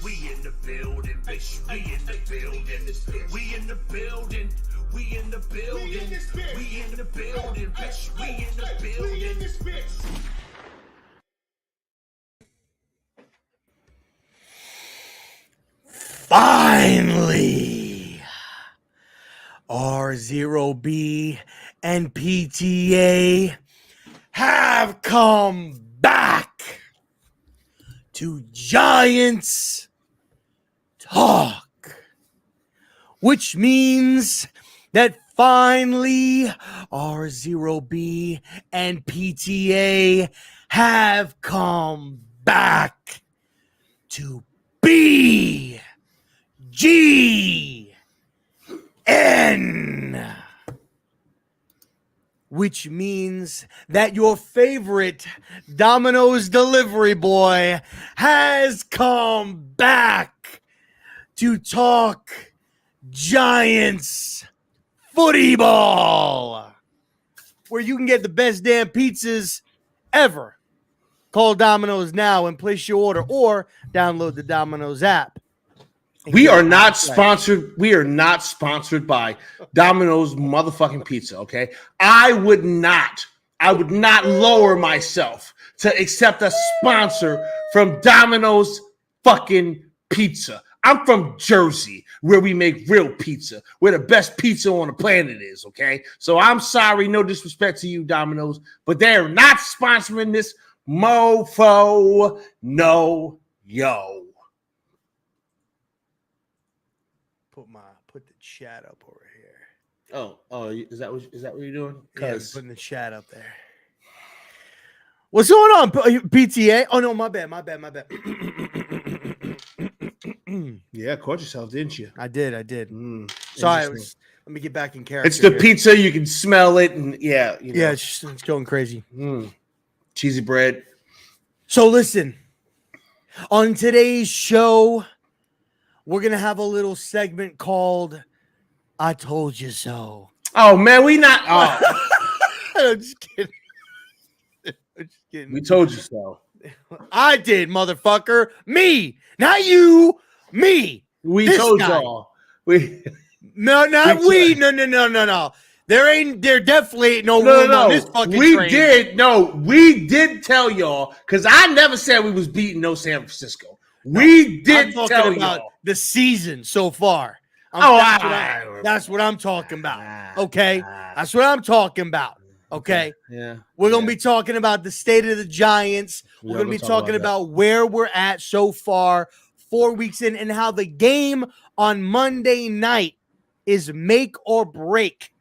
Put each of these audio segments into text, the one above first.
We in the building, bitch. We in the building. We in the building. We in the building. We in the building, bitch. We in the building. Finally, RZeroB and PTA have come back to Giants Talk, which means that finally RZeroB and PTA have come back to BGN, which means that your favorite Domino's delivery boy has come back to talk Giants footy ball, where you can get the best damn pizzas ever. Call Domino's now and place your order, or download the Domino's app. We are not sponsored. We are not sponsored by Domino's motherfucking pizza. Okay, I would not lower myself to accept a sponsor from Domino's fucking pizza. I'm from Jersey, where we make real pizza, where the best pizza on the planet is. Okay, so I'm sorry, no disrespect to you, Domino's, but they're not sponsoring this mofo. No, yo. Put the chat up over here. Oh, is that what you're doing? Yeah, putting the chat up there. What's going on, PTA? Oh no, my bad. Yeah, caught yourself, didn't you? I did. Sorry, let me get back in character. It's the pizza. You can smell it, and yeah, it's going crazy. Cheesy bread. So listen, on today's show, we're going to have a little segment called I Told You So. Oh, man, we not. Oh. I'm just kidding. We told you so. I did, motherfucker. Me. Not you. Me. We this told guy. y'all. We. No, not we. No. There definitely ain't no room on this fucking train. We did tell y'all, because I never said we was beating no San Francisco. We did tell about y'all. The season so far. That's what I'm talking about. Okay? That's what I'm talking about. Okay? Yeah. We're going to be talking about the state of the Giants. We're going to be talking about where we're at so far, 4 weeks in, and how the game on Monday night is make or break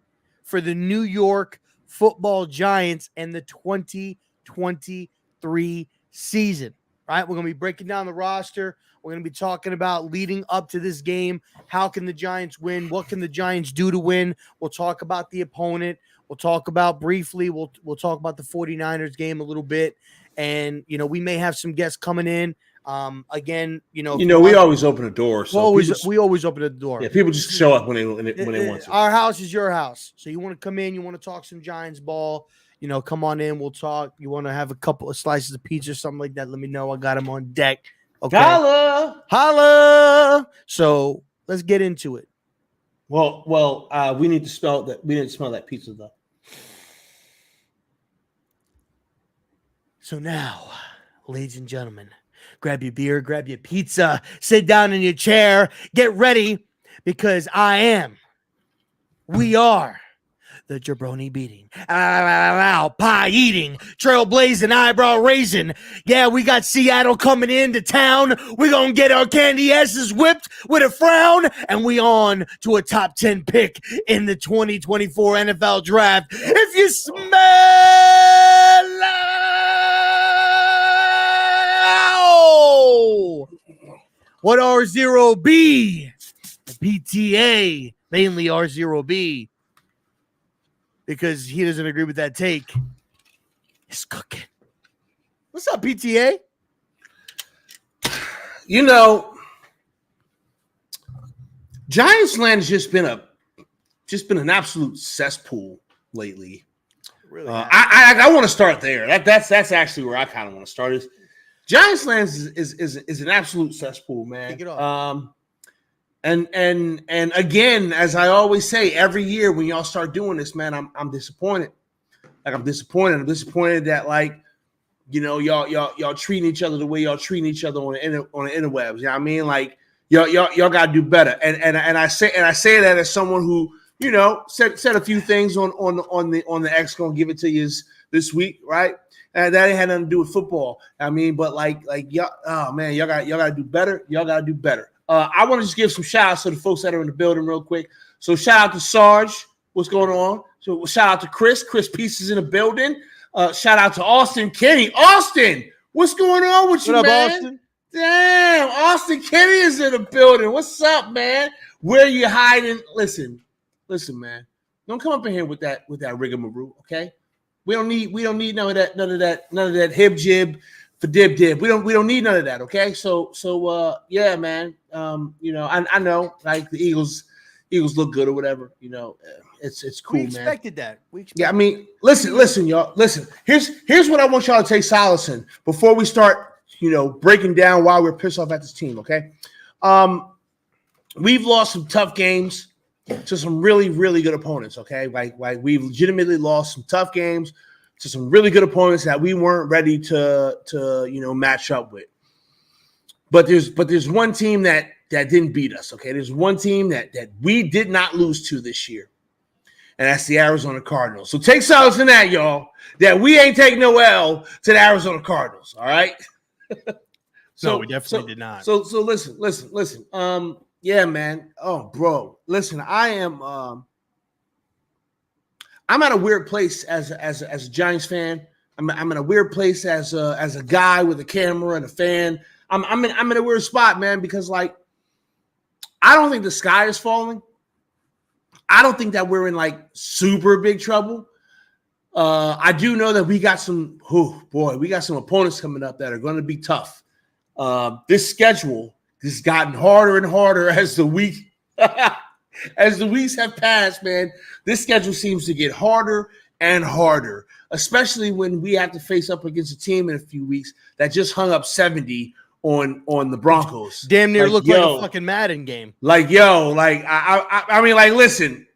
for the New York Football Giants and the 2023 season. Right? We're going to be breaking down the roster. We're going to be talking about leading up to this game. How can the Giants win? What can the Giants do to win? We'll talk about the opponent. We'll talk about briefly. We'll talk about the 49ers game a little bit. And, we may have some guests coming in. Again, we always open a door. So we always open the door. Yeah, people just show up when they want to. Our house is your house. So you want to come in, you want to talk some Giants ball, come on in. We'll talk. You want to have a couple of slices of pizza or something like that, let me know. I got them on deck. Okay. Holla. So let's get into it. Well, we need to spell that. We didn't smell that pizza though. So now, ladies and gentlemen, grab your beer, grab your pizza, sit down in your chair, get ready, because we are the jabroni beating, pie eating, trailblazing, eyebrow raising. Yeah, we got Seattle coming into town. We're going to get our candy asses whipped with a frown, and we on to a top 10 pick in the 2024 NFL draft. If you smell what RZeroB, the PTA, mainly RZeroB, because he doesn't agree with that take, is cooking. What's up, PTA? Giants land has just been an absolute cesspool lately. Really, I want to start there. That's actually where I kind of want to start. Is Giants land is an absolute cesspool, man. Kick it off. And again, as I always say, every year when y'all start doing this, man, I'm disappointed. Like I'm disappointed. I'm disappointed that like, you know, y'all treating each other the way y'all treating each other on the interwebs. You know what I mean? Like y'all gotta do better. And I say that as someone who, you know, said a few things on the X, gonna give it to you this week, right? And that ain't had nothing to do with football. I mean, but like y'all, oh man, y'all gotta do better. Y'all gotta do better. I want to just give some shout outs to the folks that are in the building real quick. So shout out to Sarge. What's going on? So shout out to Chris. Chris Pieces in the building. Shout out to Austin Kenny. Austin, what's going on with you, What up, man? Austin? Damn, Austin Kenny is in the building. What's up, man? Where you hiding? Listen, man. Don't come up in here with that rigmarole, okay? We don't need none of that hib jib for dib. We don't need none of that, okay? So yeah, man. You know, I know like the Eagles look good or whatever, you know. It's cool, We man. expected that. Yeah, I mean, listen, y'all. Listen, here's what I want y'all to take solace in before we start, you know, breaking down why we're pissed off at this team, okay? We've lost some tough games to some really, really good opponents, okay? Like we've legitimately lost some tough games to some really good opponents that we weren't ready to you know, match up with. But there's one team that didn't beat us, okay? There's one team that we did not lose to this year. And that's the Arizona Cardinals. So take solace in that, y'all, that we ain't taking no L to the Arizona Cardinals, all right? No, we definitely did not. So listen. Yeah, man. Oh, bro. Listen, I'm at a weird place as a Giants fan. I'm in a weird place as a guy with a camera and a fan. I'm in a weird spot, man, because like I don't think the sky is falling. I don't think that we're in like super big trouble. I do know that we got some opponents coming up that are going to be tough. This schedule has gotten harder and harder as the weeks have passed, man. This schedule seems to get harder and harder, especially when we have to face up against a team in a few weeks that just hung up 70 on the Broncos. Damn near looked like a fucking Madden game. Like, yo, like I mean, like, listen,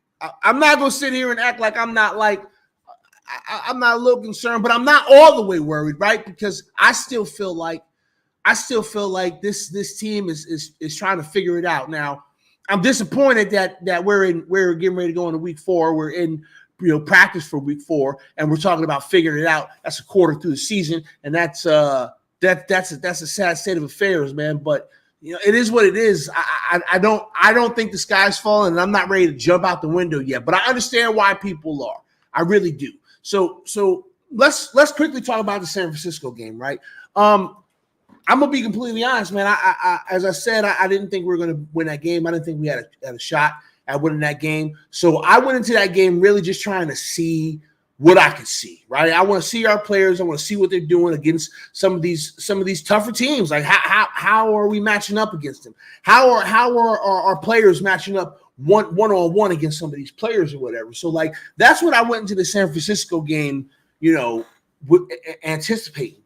I'm not gonna sit here and act like I'm not like I'm not a little concerned, but I'm not all the way worried, right? Because I still feel like this team is trying to figure it out. Now, I'm disappointed that we're getting ready to go into week 4. We're in practice for week 4, and we're talking about figuring it out. That's a quarter through the season, and that's a sad state of affairs, man. But it is what it is. I don't think the sky's falling, and I'm not ready to jump out the window yet. But I understand why people are. I really do. So let's quickly talk about the San Francisco game, right? I'm gonna be completely honest, man. I as I said, I didn't think we were gonna win that game. I didn't think we had a shot at winning that game. So I went into that game really just trying to see what I could see, right? I want to see our players. I want to see what they're doing against some of these tougher teams. Like how are we matching up against them? How are our players matching up one-on-one against some of these players or whatever? So like that's what I went into the San Francisco game, anticipating.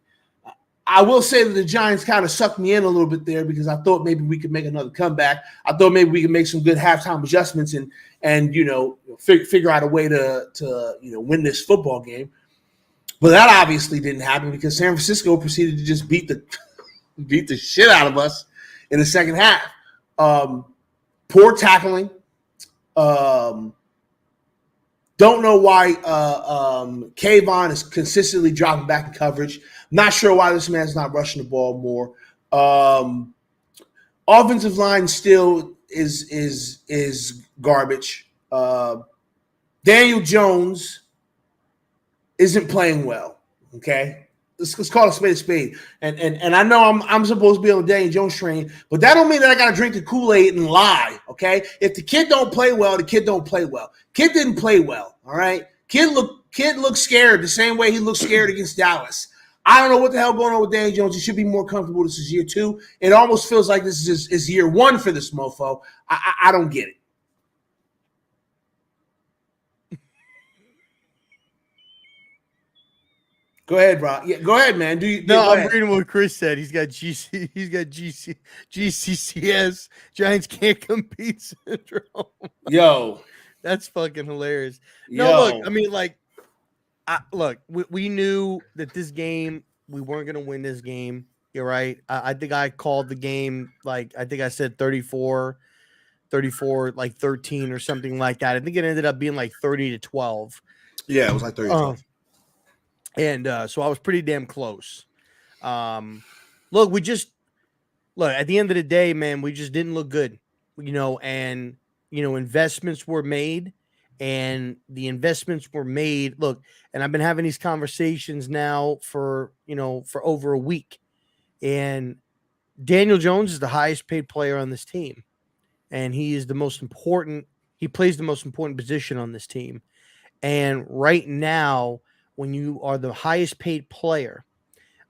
I will say that the Giants kind of sucked me in a little bit there because I thought maybe we could make another comeback. I thought maybe we could make some good halftime adjustments and figure out a way to win this football game. But that obviously didn't happen because San Francisco proceeded to just beat the shit out of us in the second half. Poor tackling. Don't know why Kayvon is consistently dropping back in coverage. Not sure why this man's not rushing the ball more. Offensive line still is garbage. Daniel Jones isn't playing well. Okay, let's call a spade. And I know I'm supposed to be on the Daniel Jones train, but that don't mean that I got to drink the Kool-Aid and lie. Okay, if the kid don't play well, the kid don't play well. Kid didn't play well. All right, kid looked scared the same way he looked scared against Dallas. I don't know what the hell going on with Daniel Jones. He should be more comfortable. This is year 2. It almost feels like this is year 1 for this mofo. I don't get it. Go ahead, Rob. Yeah, go ahead, man. No, I'm reading what Chris said. He's got GCCS. Giants can't compete syndrome. Yo. That's fucking hilarious. No, look, I mean, like, we knew that this game, we weren't going to win this game. You're right. I think I called the game, like, I think I said 34, like 13 or something like that. I think it ended up being like 30-12. Yeah, it was like 30-12. And so I was pretty damn close. Look, at the end of the day, man, we just didn't look good, and, investments were made. And the investments were made. Look, and I've been having these conversations now for over a week. And Daniel Jones is the highest paid player on this team. And he is he plays the most important position on this team. And right now, when you are the highest paid player,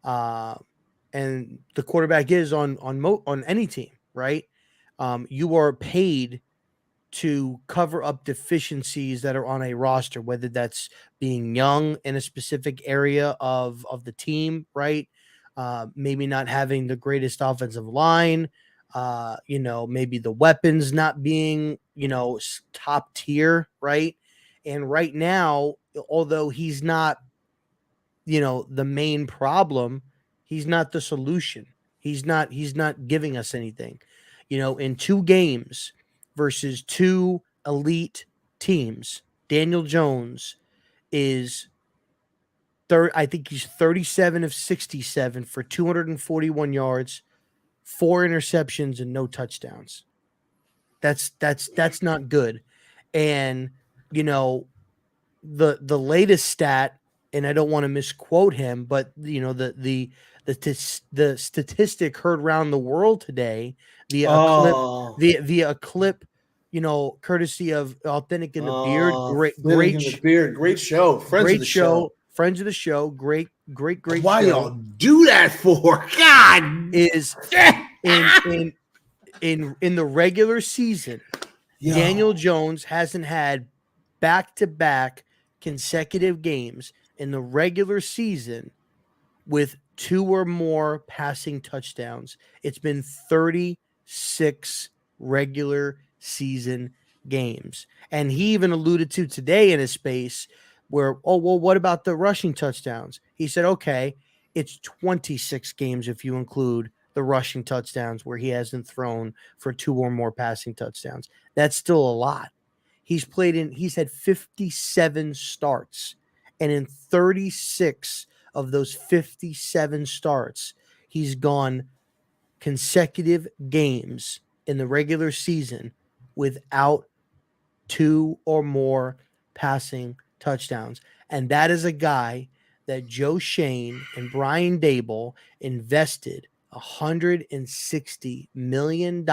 and the quarterback is on any team, right? You are paid to cover up deficiencies that are on a roster, whether that's being young in a specific area of the team, right? Maybe not having the greatest offensive line, maybe the weapons not being, top tier, right? And right now, although he's not, the main problem, he's not the solution. He's not giving us anything, in 2 games versus 2 elite teams. Daniel Jones is I think he's 37 of 67 for 241 yards, 4 interceptions and no touchdowns. That's not good. And the latest stat, and I don't want to misquote him, but the statistic heard around the world today via a clip, courtesy of Authentic in the Beard. Great show. Friends of the show. Great Why show. y'all do that for? God, is in the regular season, Daniel Jones hasn't had back-to-back consecutive games in the regular season with 2 or more passing touchdowns. It's been 36 regular season games. And he even alluded to today in his space where, what about the rushing touchdowns? He said, okay, it's 26 games if you include the rushing touchdowns where he hasn't thrown for 2 or more passing touchdowns. That's still a lot. He's had 57 starts, and in 36 of those 57 starts, he's gone consecutive games in the regular season without 2 or more passing touchdowns. And that is a guy that Joe Shane and Brian Dable invested $160 million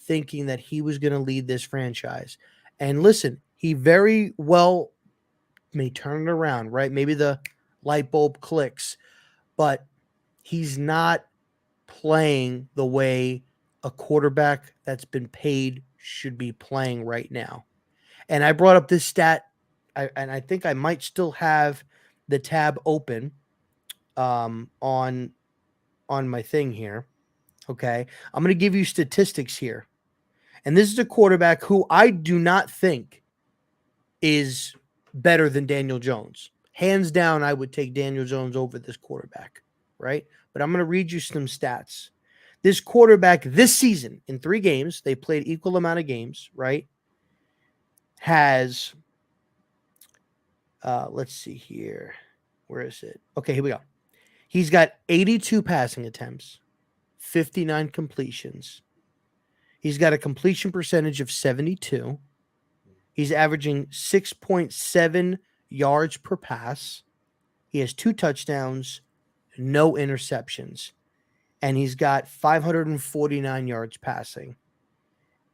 thinking that he was going to lead this franchise. And listen, he very well may turn it around, right? Maybe the light bulb clicks, but he's not playing the way a quarterback that's been paid should be playing right now. And I brought up this stat, and I think I might still have the tab open on my thing here. Okay. I'm going to give you statistics here. And this is a quarterback who I do not think is better than Daniel Jones. Hands down, I would take Daniel Jones over this quarterback, right? But I'm going to read you some stats. This quarterback this season in 3 games, they played equal amount of games, right? Has, let's see here. Where is it? Okay, here we go. He's got 82 passing attempts, 59 completions. He's got a completion percentage of 72. He's averaging 6.7 yards per pass. He has 2 touchdowns, no interceptions. And he's got 549 yards passing.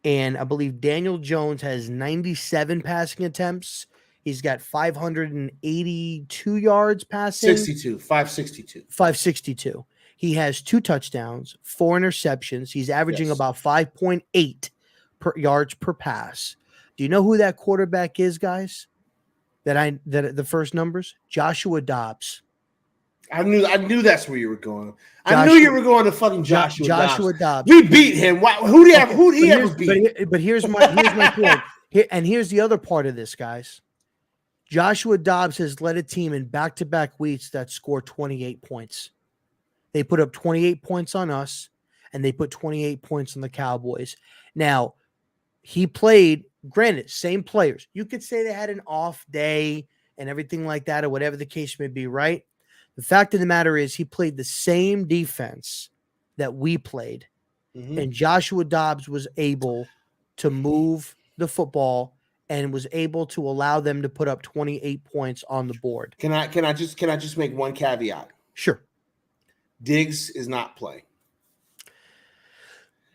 And I believe Daniel Jones has 97 passing attempts. He's got 582 yards passing. 562. He has 2 touchdowns, 4 interceptions. He's averaging about 5.8 yards per pass. Do you know who that quarterback is, guys? That the first numbers? Joshua Dobbs. I knew that's where you were going. I knew you were going to fucking Joshua Dobbs. We beat him. Who did he ever beat? But here's my point. And here's the other part of this, guys. Joshua Dobbs has led a team in back-to-back weeks that score 28 points. They put up 28 points on us, and they put 28 points on the Cowboys. Now, he played, granted, same players. You could say they had an off day and everything like that, or whatever the case may be, right? The fact of the matter is he played the same defense that we played, and Joshua Dobbs was able to move the football and was able to allow them to put up 28 points on the board. Can I just make one caveat? Sure. Diggs is not playing.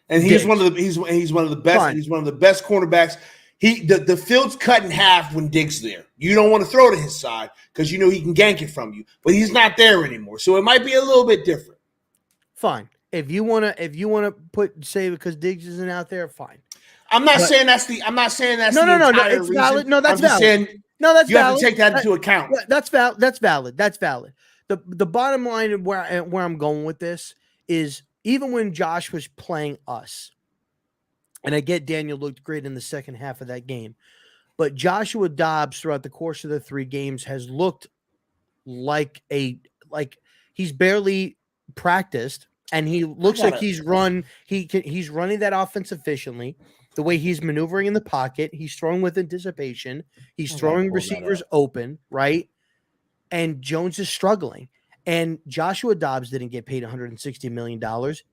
And he's one of the best. Fine. He's one of the best cornerbacks. The field's cut in half when Diggs there. You don't want to throw to his side because you know he can gank it from you, but he's not there anymore. So it might be a little bit different. Fine. If you wanna say because Diggs isn't out there, fine. I'm not saying that's the entire it's reason. valid. No, that's valid. Saying no, that's you valid. have to take that into account. That's valid. That's valid. That's valid. The bottom line of where I'm going with this is even when Josh was playing us, and I get Daniel looked great in the second half of that game, but Joshua Dobbs throughout the course of the 3 games has looked like he's barely practiced, and he looks like he's running that offense efficiently. The way he's maneuvering in the pocket, he's throwing with anticipation, he's throwing receivers open, right? And Jones is struggling. And Joshua Dobbs didn't get paid $160 million.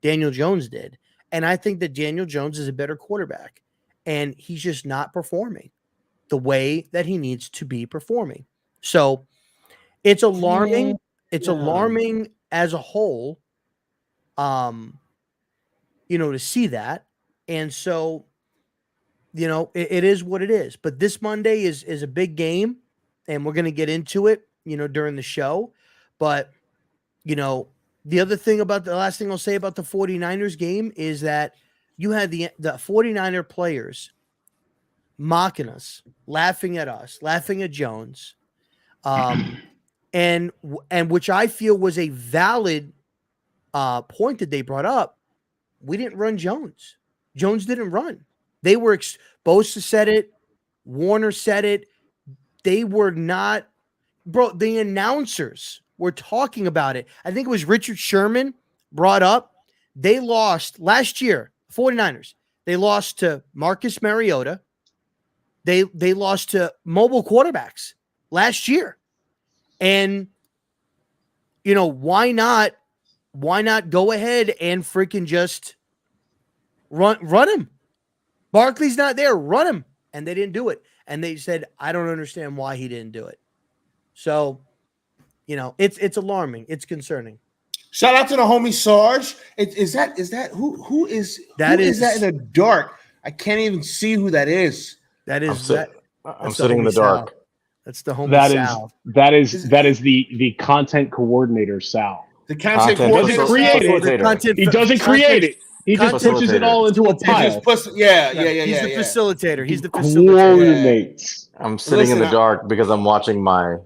Daniel Jones did. And I think that Daniel Jones is a better quarterback. And he's just not performing the way that he needs to be performing. So it's alarming. It's alarming as a whole, to see that. And so, it is what it is. But this Monday is a big game, and we're going to get into it, during the show. But, the other thing the last thing I'll say about the 49ers game is that you had the 49er players mocking us, laughing at Jones, and which I feel was a valid point that they brought up. We didn't run Jones. Jones didn't run. They were Bosa said it. Warner said it. They were not, bro. The announcers were talking about it. I think it was Richard Sherman brought up. They lost last year. 49ers. They lost to Marcus Mariota. They lost to mobile quarterbacks last year. And why not go ahead and freaking just run him? Barkley's not there. Run him. And they didn't do it. And they said, I don't understand why he didn't do it. So, it's alarming. It's concerning. Shout out to the homie Sarge. Is that who is that in the dark? I can't even see who that is. I'm sitting in the dark. Sal. That's the homie Sal. That is the content coordinator, Sal. The content coordinator. He doesn't create it. He just pushes it all into a pile. He's the facilitator. He's the facilitator. I'm sitting in the dark because I'm watching my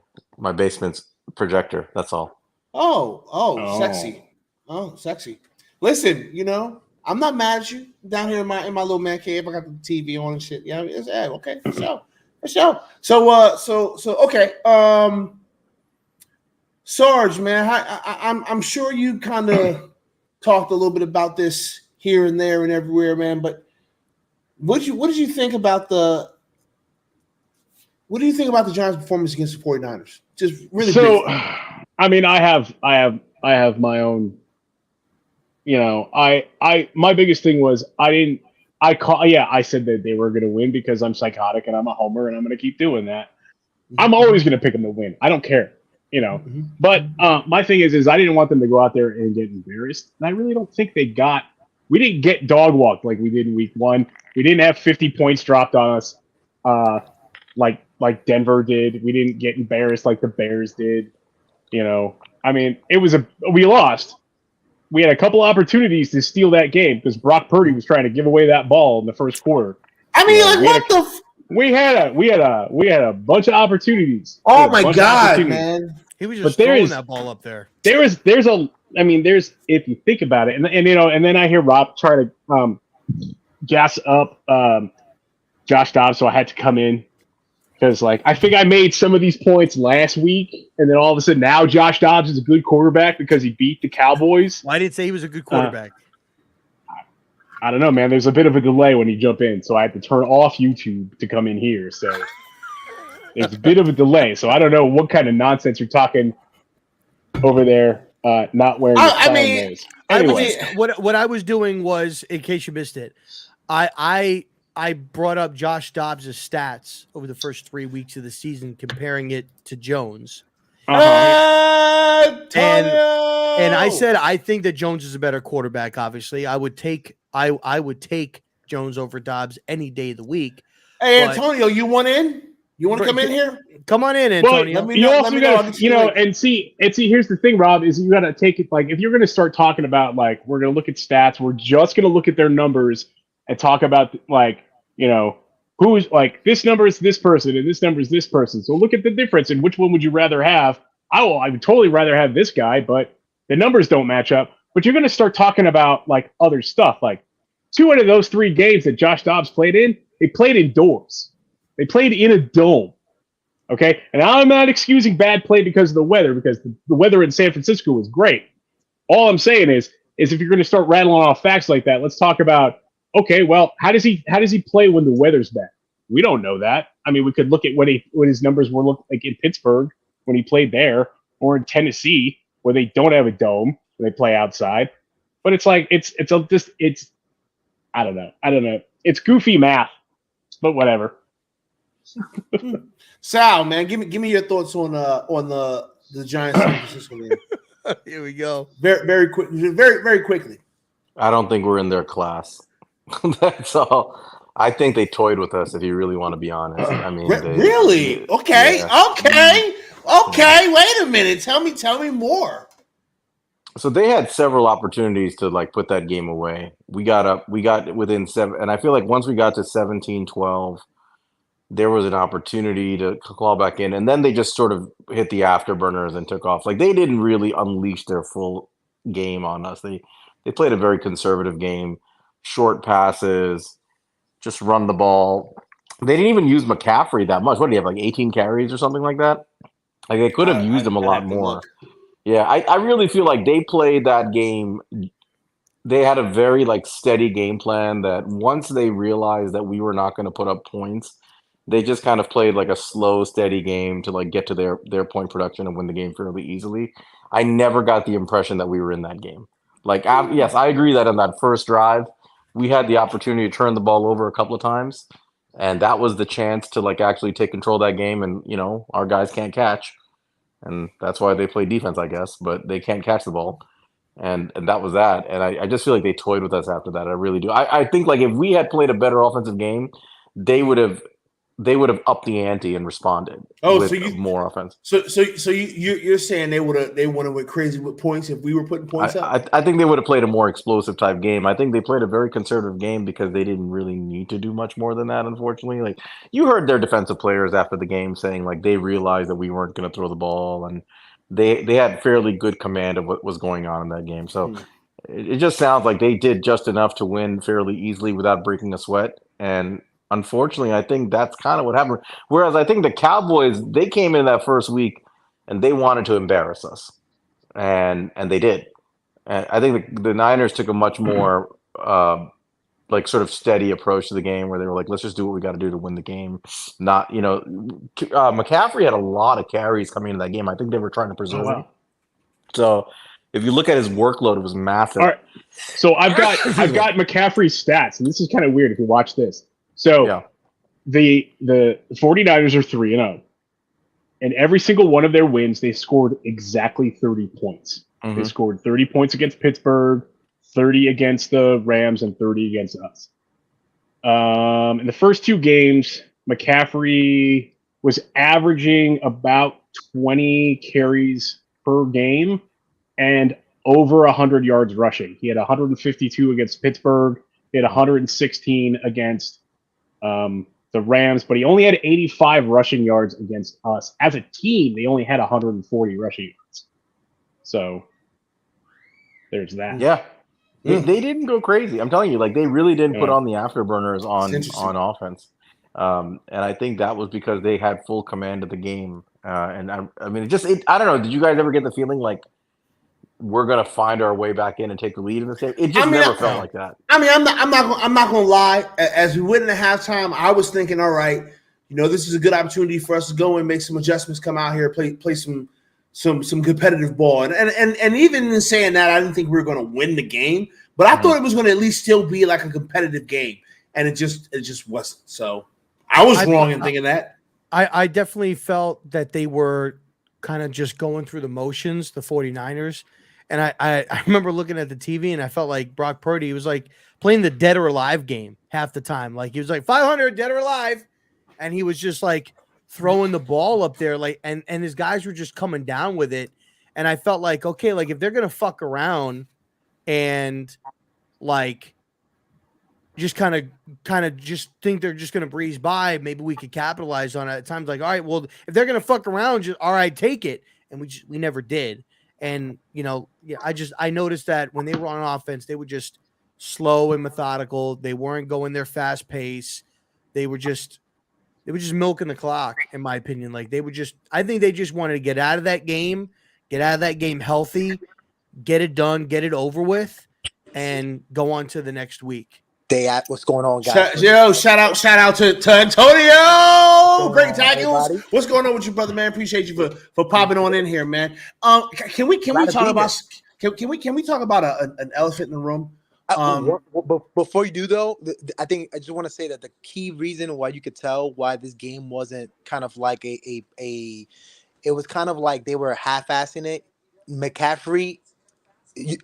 basement's projector. That's all. Oh, sexy. Oh, sexy. Listen, I'm not mad at you. Down here in my little man cave, I got the TV on and shit. Yeah, okay. For sure. So okay. Sarge, man, I'm sure you kind of talked a little bit about this here and there and everywhere, man. But what did you think about the Giants' performance against the 49ers? Just really. So, briefly. I mean, I have my own. My biggest thing was I said that they were going to win because I'm psychotic and I'm a homer and I'm going to keep doing that. I'm always going to pick them to win. I don't care, But my thing is I didn't want them to go out there and get embarrassed. And I really don't think we didn't get dog walked like we did in week 1. We didn't have 50 points dropped on us like Denver did. We didn't get embarrassed like the Bears did. I mean, we lost. We had a couple opportunities to steal that game because Brock Purdy was trying to give away that ball in the first quarter. I mean, we had a bunch of opportunities. Oh my God, man! He was just But throwing that ball up there. there's if you think about it, and then I hear Rob try to gas up Josh Dobbs, so I had to come in because I think I made some of these points last week, and then all of a sudden now Josh Dobbs is a good quarterback because he beat the Cowboys. Well, I didn't say he was a good quarterback. I don't know, man. There's a bit of a delay when you jump in, so I had to turn off YouTube to come in here. So there's a bit of a delay. So I don't know what kind of nonsense you're talking over there. Not wearing. Anyway, what I was doing was, in case you missed it, I brought up Josh Dobbs' stats over the first 3 weeks of the season, comparing it to Jones. And I said I think that Jones is a better quarterback. Obviously, I would take Jones over Dobbs any day of the week. Hey, Antonio, you want in? You want to come in here? Come on in, Antonio. Well, you also got to, and see. Here's the thing, Rob, is you got to take it if you're going to start talking about we're going to look at stats, we're just going to look at their numbers and talk about who's this number is this person and this number is this person. So look at the difference and which one would you rather have? I would totally rather have this guy, but the numbers don't match up. But you're going to start talking about other stuff. 2 out of those 3 games that Josh Dobbs played in, they played indoors. They played in a dome. Okay? And I'm not excusing bad play because of the weather, because the weather in San Francisco was great. All I'm saying is if you're going to start rattling off facts like that, let's talk about, okay, well, how does he play when the weather's bad? We don't know that. I mean, we could look at what his numbers were like in Pittsburgh when he played there, or in Tennessee where they don't have a dome, where they play outside. But it's I don't know. It's goofy math, but whatever. Sal, man, give me your thoughts on the Giants San Francisco game. Here we go. Very quick, very quickly. I don't think we're in their class. That's all. I think they toyed with us, if you really want to be honest. I mean, really? Okay, yeah. okay. Wait a minute. Tell me more. So they had several opportunities to put that game away. We got within 7, and I feel like once we got to 17-12, there was an opportunity to claw back in, and then they just sort of hit the afterburners and took off. They didn't really unleash their full game on us. They played a very conservative game, short passes, just run the ball. They didn't even use McCaffrey that much. What do you have, 18 carries or something like that? They could have used him a lot more. Yeah, I really feel like they played that game. They had a very steady game plan that once they realized that we were not going to put up points, they just kind of played a slow, steady game to get to their point production and win the game fairly easily. I never got the impression that we were in that game. Yes, I agree that on that first drive, we had the opportunity to turn the ball over a couple of times, and that was the chance to actually take control of that game. And our guys can't catch. And that's why they play defense, I guess, but they can't catch the ball. And that was that. And I just feel like they toyed with us after that. I really do. I think if we had played a better offensive game, they would have upped the ante and responded. More offense. So you're saying they would have went crazy with points if we were putting points up? I think they would have played a more explosive type game. I think they played a very conservative game because they didn't really need to do much more than that, unfortunately. You heard their defensive players after the game saying they realized that we weren't going to throw the ball, and they had fairly good command of what was going on in that game. So it just sounds like they did just enough to win fairly easily without breaking a sweat. And unfortunately, I think that's kind of what happened. Whereas I think the Cowboys, they came in that first week and they wanted to embarrass us, and they did. And I think the Niners took a much more sort of steady approach to the game, where they were let's just do what we got to do to win the game. Not McCaffrey had a lot of carries coming into that game. I think they were trying to preserve him. So if you look at his workload, it was massive. All right. So I've got McCaffrey's stats, and this is kind of weird if you watch this. So the 49ers are 3-0. And every single one of their wins, they scored exactly 30 points. Mm-hmm. They scored 30 points against Pittsburgh, 30 against the Rams, and 30 against us. In the first 2 games, McCaffrey was averaging about 20 carries per game and over 100 yards rushing. He had 152 against Pittsburgh. He had 116 against the the Rams, but he only had 85 rushing yards against us. As a team, they only had 140 rushing yards. So there's that. Yeah. They didn't go crazy. I'm telling you, like they really didn't put Yeah. on the afterburners interesting. on offense. And I think that was because they had full command of the game. And I mean, I don't know. Did you guys ever get the feeling like we're gonna find our way back in and take the lead in this game? It just never felt like that. I mean, I'm not gonna lie. As we went into halftime, I was thinking, all right, this is a good opportunity for us to go and make some adjustments, come out here, play some competitive ball. And even in saying that, I didn't think we were going to win the game, but I thought it was going to at least still be like a competitive game, and it just wasn't. So I was wrong in thinking that. I definitely felt that they were kind of just going through the motions, the 49ers. And I remember looking at the TV and I felt like Brock Purdy was like playing the dead or alive game half the time. Like he was like 500 dead or alive. And he was just like throwing the ball up there. Like, and his guys were just coming down with it. And I felt like, okay, like if they're going to fuck around and like just kind of just think they're just going to breeze by, maybe we could capitalize on it at times. Like, all right, well, if they're going to fuck around, just all right, take it. And we never did. And, I noticed that when they were on offense, they were just slow and methodical. They weren't going their fast pace. They were just milking the clock, in my opinion. Like I think they just wanted to get out of that game healthy, get it done, get it over with, and go on to the next week. What's going on, guys? Shout out to Antonio. Great tackles. What's going on with you, brother, man? Appreciate you for popping on in here, man. Can we talk about an elephant in the room? Before you do, though, I think I just want to say that the key reason why you could tell why this game wasn't kind of like it was kind of like they were half-assing it. McCaffrey,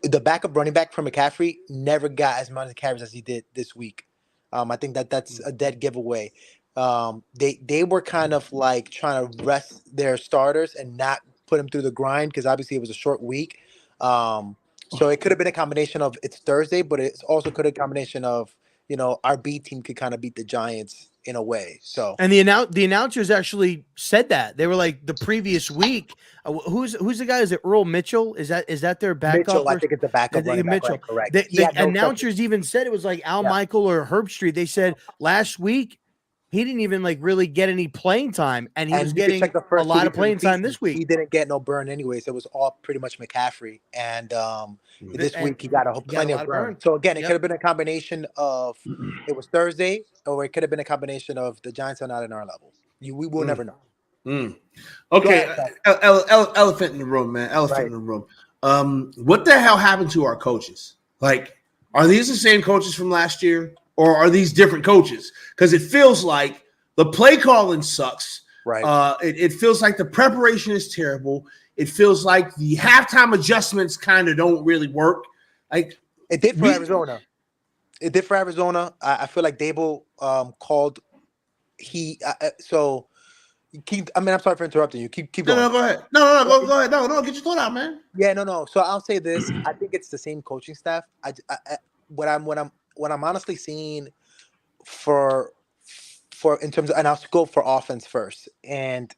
the backup running back for McCaffrey, never got as many carries as he did this week. I think that's a dead giveaway. They were kind of like trying to rest their starters and not put them through the grind because obviously it was a short week. So it could have been a combination of it's Thursday, but it's also could have a combination of, our B team could kind of beat the Giants in a way. So and the announcers actually said that. They were like the previous week. Who's the guy? Is it Earl Mitchell? Is that their backup? Mitchell, I think it's the backup running back, Mitchell. right, correct. The announcers even said it was like Al Michael or Herbstreit. They said last week he didn't even like really get any playing time, and he was getting a lot of playing time this week. He didn't get no burn anyways. It was all pretty much McCaffrey, and this week he got plenty of burn. So again, it could have been a combination of it was Thursday, or it could have been a combination of the Giants are not in our level. We will never know. Okay, elephant in the room, man. Elephant in the room. What the hell happened to our coaches? Like, are these the same coaches from last year? Or are these different coaches? Because it feels like the play calling sucks. Right. It feels like the preparation is terrible. It feels like the halftime adjustments kind of don't really work. Like it did for Arizona. I feel like Dable called. So I'm sorry for interrupting you. Keep going. No, go ahead. No, go ahead. No, get your thought out, man. Yeah, no. So I'll say this. I think it's the same coaching staff. What I'm honestly seeing for in terms of, and I'll go for offense first, and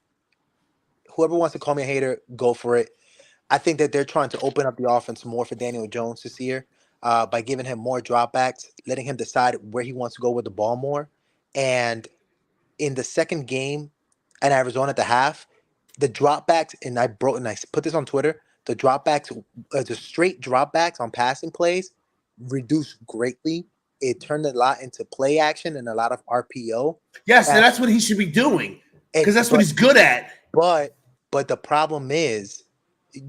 whoever wants to call me a hater, go for it. I think that they're trying to open up the offense more for Daniel Jones this year by giving him more dropbacks, letting him decide where he wants to go with the ball more. And in the second game in Arizona at the half, the dropbacks, and I put this on Twitter, the dropbacks, the straight dropbacks on passing plays reduced greatly. It turned a lot into play action and a lot of RPO. Yes, and that's what he should be doing because that's what he's good at. But the problem is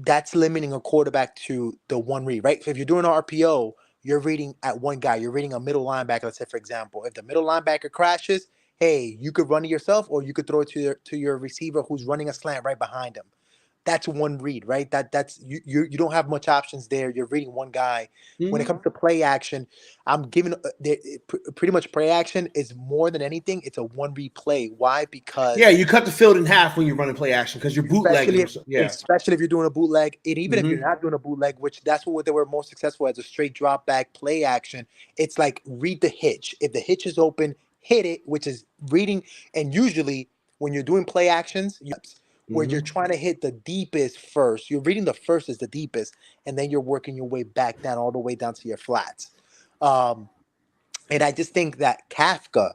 that's limiting a quarterback to the one read, right? So if you're doing an RPO, you're reading at one guy. You're reading a middle linebacker, let's say, for example. If the middle linebacker crashes, hey, you could run it yourself or you could throw it to your receiver who's running a slant right behind him. That's one read, right? That's you don't have much options there. You're reading one guy. Mm-hmm. When it comes to play action, I'm giving pretty much play action is more than anything. It's a one read play. Why? Because you cut the field in half when you're running play action because you're bootlegging. Especially if you're doing a bootleg, and even if you're not doing a bootleg, which that's what they were most successful as a straight drop back play action. It's like read the hitch. If the hitch is open, hit it, which is reading. And usually when you're doing play actions, where you're trying to hit the deepest first, you're reading the first is the deepest, and then you're working your way back down all the way down to your flats. And I just think that Kafka,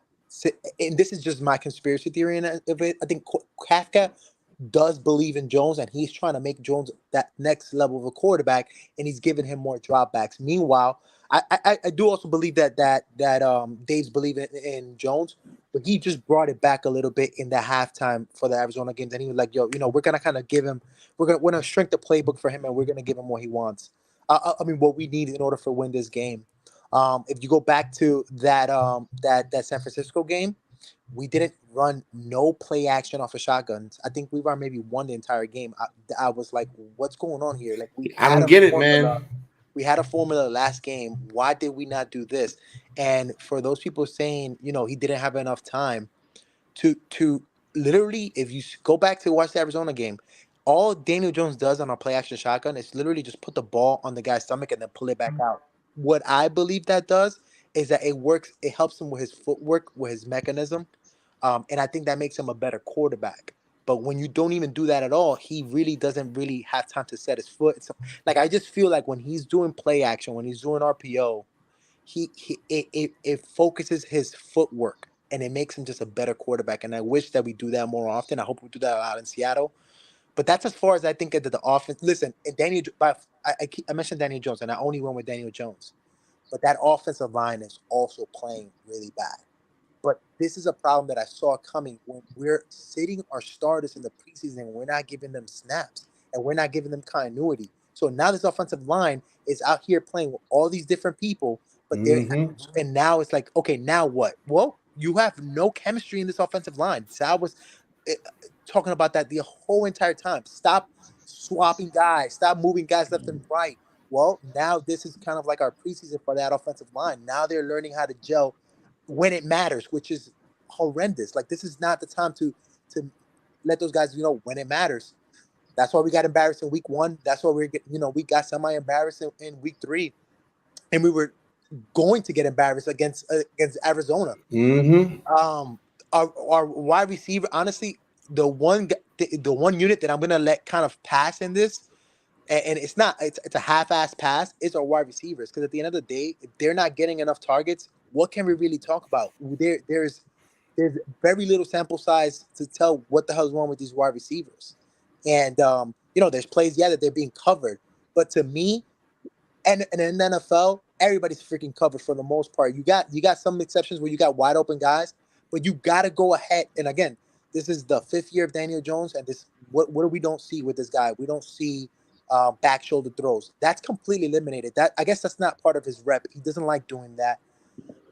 and this is just my conspiracy theory of it, I think Kafka does believe in Jones, and he's trying to make Jones that next level of a quarterback, and he's giving him more dropbacks. Meanwhile, I do also believe that Dave's believing in Jones, but he just brought it back a little bit in the halftime for the Arizona games, and he was like, "Yo, we're gonna kind of give him, we're gonna shrink the playbook for him, and we're gonna give him what he wants. I mean, what we need in order to win this game." If you go back to that San Francisco game, we didn't run no play action off of shotguns. I think we ran maybe one the entire game. I was like, what's going on here? Like, I don't get it, man. We had a formula last game. Why did we not do this? And for those people saying, he didn't have enough time to literally, if you go back to watch the Arizona game, all Daniel Jones does on a play action shotgun is literally just put the ball on the guy's stomach and then pull it back out. What I believe that does is that it works. It helps him with his footwork, with his mechanism. And I think that makes him a better quarterback. But when you don't even do that at all, he really doesn't really have time to set his foot. Like, I just feel like when he's doing play action, when he's doing RPO, it focuses his footwork and it makes him just a better quarterback. And I wish that we do that more often. I hope we do that a lot in Seattle. But that's as far as I think of the offense. Listen, and I mentioned Daniel Jones, and I only went with Daniel Jones. But that offensive line is also playing really bad. But this is a problem that I saw coming when we're sitting our starters in the preseason and we're not giving them snaps and we're not giving them continuity. So now this offensive line is out here playing with all these different people, but and now it's like, okay, now what? Well, you have no chemistry in this offensive line. Sal was talking about that the whole entire time. Stop swapping guys. Stop moving guys left and right. Well, now this is kind of like our preseason for that offensive line. Now they're learning how to gel when it matters, which is horrendous. Like, this is not the time to let those guys, when it matters. That's why we got embarrassed in week 1. That's why we got semi-embarrassed in week 3. And we were going to get embarrassed against Arizona. Our wide receiver, honestly, the one unit that I'm going to let kind of pass in this, and it's a half-ass pass, is our wide receivers. Because at the end of the day, if they're not getting enough targets, what can we really talk about? There's very little sample size to tell what the hell is wrong with these wide receivers. And, there's plays, that they're being covered. But to me, and in the NFL, everybody's freaking covered for the most part. You got some exceptions where you got wide open guys, but you got to go ahead. And again, this is the 5th year of Daniel Jones, and what we don't see with this guy. We don't see back shoulder throws. That's completely eliminated. I guess that's not part of his rep. He doesn't like doing that.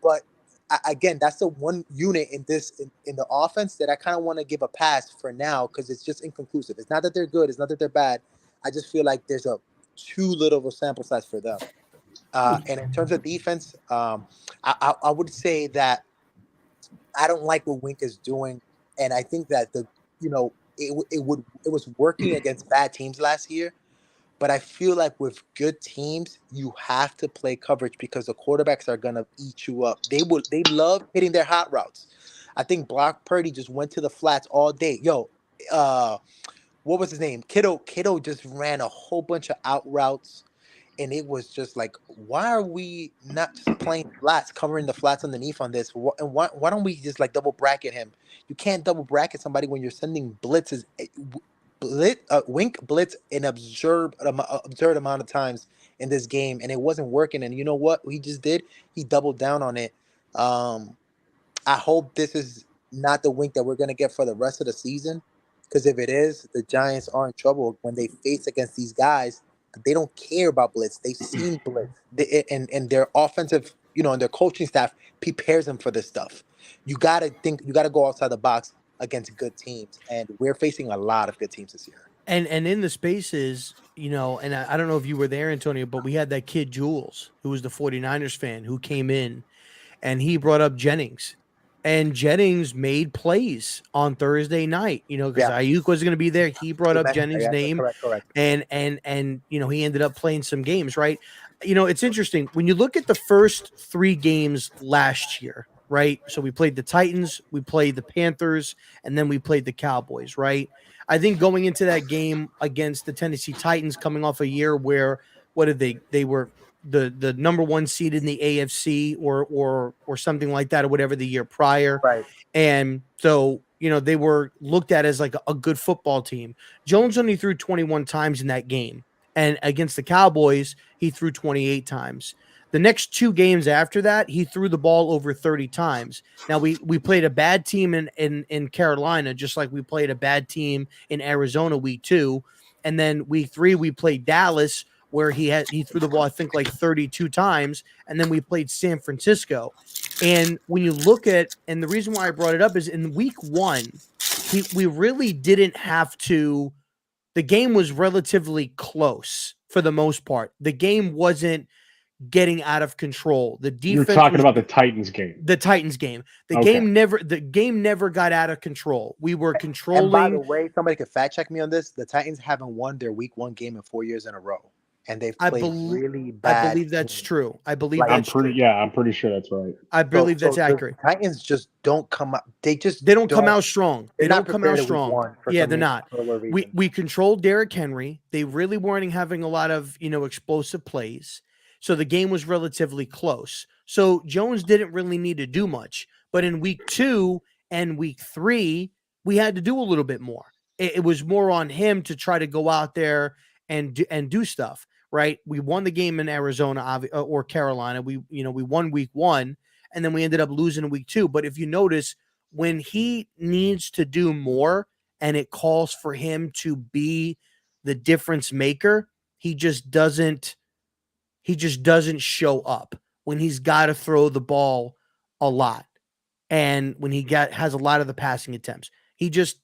But again, that's the one unit in the offense that I kind of want to give a pass for now, because it's just inconclusive. It's not that they're good. It's not that they're bad. I just feel like there's too little of a sample size for them. And in terms of defense, I would say that I don't like what Wink is doing, and I think that it was working against bad teams last year. But I feel like with good teams, you have to play coverage because the quarterbacks are gonna eat you up. They love hitting their hot routes. I think Brock Purdy just went to the flats all day. What was his name? Kittle just ran a whole bunch of out routes, and it was just like, why are we not just playing flats, covering the flats underneath on this? And why don't we just like double bracket him? You can't double bracket somebody when you're sending blitzes. Wink blitz an absurd amount of times in this game, and it wasn't working. And you know what he just did? He doubled down on it. I hope this is not the Wink that we're gonna get for the rest of the season, because if it is, the Giants are in trouble when they face against these guys. They don't care about blitz. They've seen blitz, and their offensive, and their coaching staff prepares them for this stuff. You gotta go outside the box against good teams, and we're facing a lot of good teams this year. And in the spaces, and I don't know if you were there, Antonio, but we had that kid Jules, who was the 49ers fan, who came in, and he brought up Jennings. And Jennings made plays on Thursday night, because Ayuk was going to be there. He brought up Jennings' name, correct. And he ended up playing some games, right? It's interesting when you look at the first 3 games last year. right? So we played the Titans, we played the Panthers, and then we played the Cowboys, right? I think going into that game against the Tennessee Titans, coming off a year where what did they were the number one seed in the AFC or something like that or whatever the year prior. Right. And so, they were looked at as like a good football team. Jones only threw 21 times in that game. And against the Cowboys, he threw 28 times. The next two games after that, he threw the ball over 30 times. Now we played a bad team in Carolina, just like we played a bad team in Arizona week 2. And then week 3, we played Dallas, where he threw the ball, I think, like 32 times. And then we played San Francisco. And when you look at, and the reason why I brought it up is in week 1, we really didn't have to, the game was relatively close for the most part. The game wasn't getting out of control. The defense. You're talking about the Titans game. The Titans game. The game never got out of control. We were controlling. And by the way, somebody could fact check me on this. The Titans haven't won their week 1 game in 4 years in a row. And they've played really bad. I believe that's true. I believe Like, that's true. Yeah, I'm pretty sure that's right. I believe that's accurate. The Titans just don't come out. They don't come out strong. They don't come out strong. Yeah, they're not. We We controlled Derrick Henry. They really weren't having a lot of, explosive plays. So the game was relatively close. So Jones didn't really need to do much. But in week 2 and week 3, we had to do a little bit more. It was more on him to try to go out there and do stuff. Right, we won the game in Arizona or Carolina. We won week 1, and then we ended up losing in week 2. But if you notice, when he needs to do more, and it calls for him to be the difference maker, he just doesn't show up when he's got to throw the ball a lot, and when he has a lot of the passing attempts, he just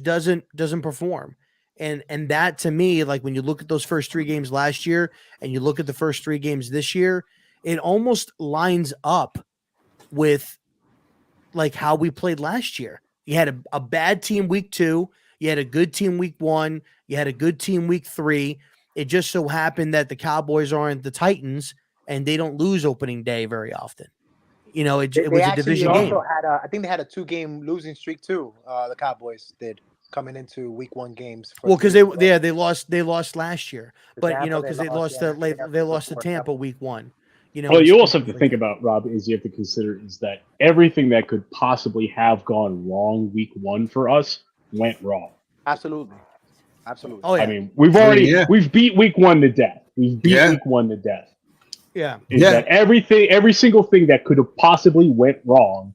doesn't perform. And that, to me, like when you look at those first 3 games last year and you look at the first 3 games this year, it almost lines up with like how we played last year. You had a bad team week 2, you had a good team week 1, you had a good team week 3. It just so happened that the Cowboys aren't the Titans and they don't lose opening day very often. It was a division game. I think they had a 2-game losing streak too. The Cowboys did. Coming into week 1 games. Because they lost last year, but because they lost to Tampa week 1. Well, you also have to think about, Rob, is you have to consider is that everything that could possibly have gone wrong week 1 for us went wrong. Absolutely. Oh yeah. I mean, we've beat week 1 to death. We've beat week 1 to death. Yeah. That every single thing that could have possibly went wrong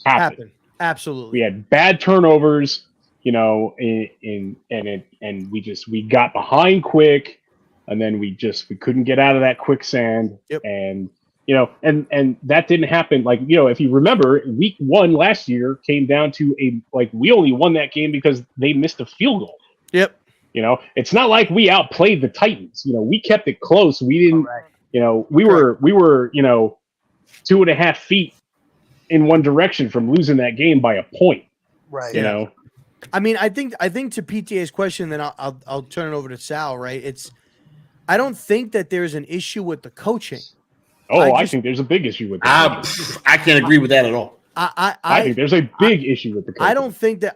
happened. Absolutely. We had bad turnovers. And we got behind quick, and then we couldn't get out of that quicksand. Yep. And and that didn't happen. Like, if you remember, week 1 last year came down to we only won that game because they missed a field goal. Yep. It's not like we outplayed the Titans. We kept it close. We didn't. We were 2.5 feet in one direction from losing that game by a point. Right. I mean, I think to PTA's question, then I'll turn it over to Sal. Right? I don't think that there's an issue with the coaching. I think there's a big issue with the coaching. I can't agree with that at all. I think there's a big issue with the coaching.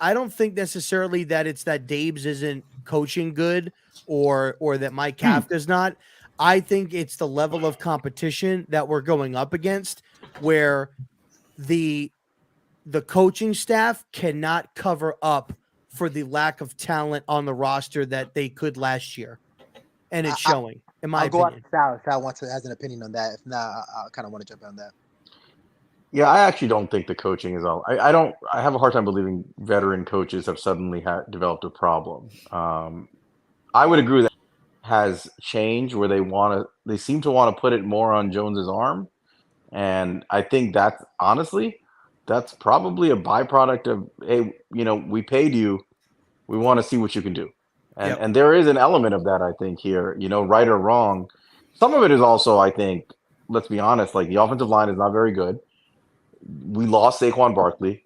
I don't think necessarily that it's that Dabes isn't coaching good or that Mike Kafka's not. I think it's the level of competition that we're going up against, where the coaching staff cannot cover up for the lack of talent on the roster that they could last year. And it's showing, in my opinion. I'll go out to Sal. Sal has an opinion on that. If not, I kind of want to jump on that. Yeah, I actually don't think the coaching is all. I have a hard time believing veteran coaches have suddenly developed a problem. I would agree that has changed where they seem to want to put it more on Jones's arm. And I think that's probably a byproduct of, hey, we paid you. We want to see what you can do. And there is an element of that, I think, here, right or wrong. Some of it is also, I think, let's be honest, like the offensive line is not very good. We lost Saquon Barkley.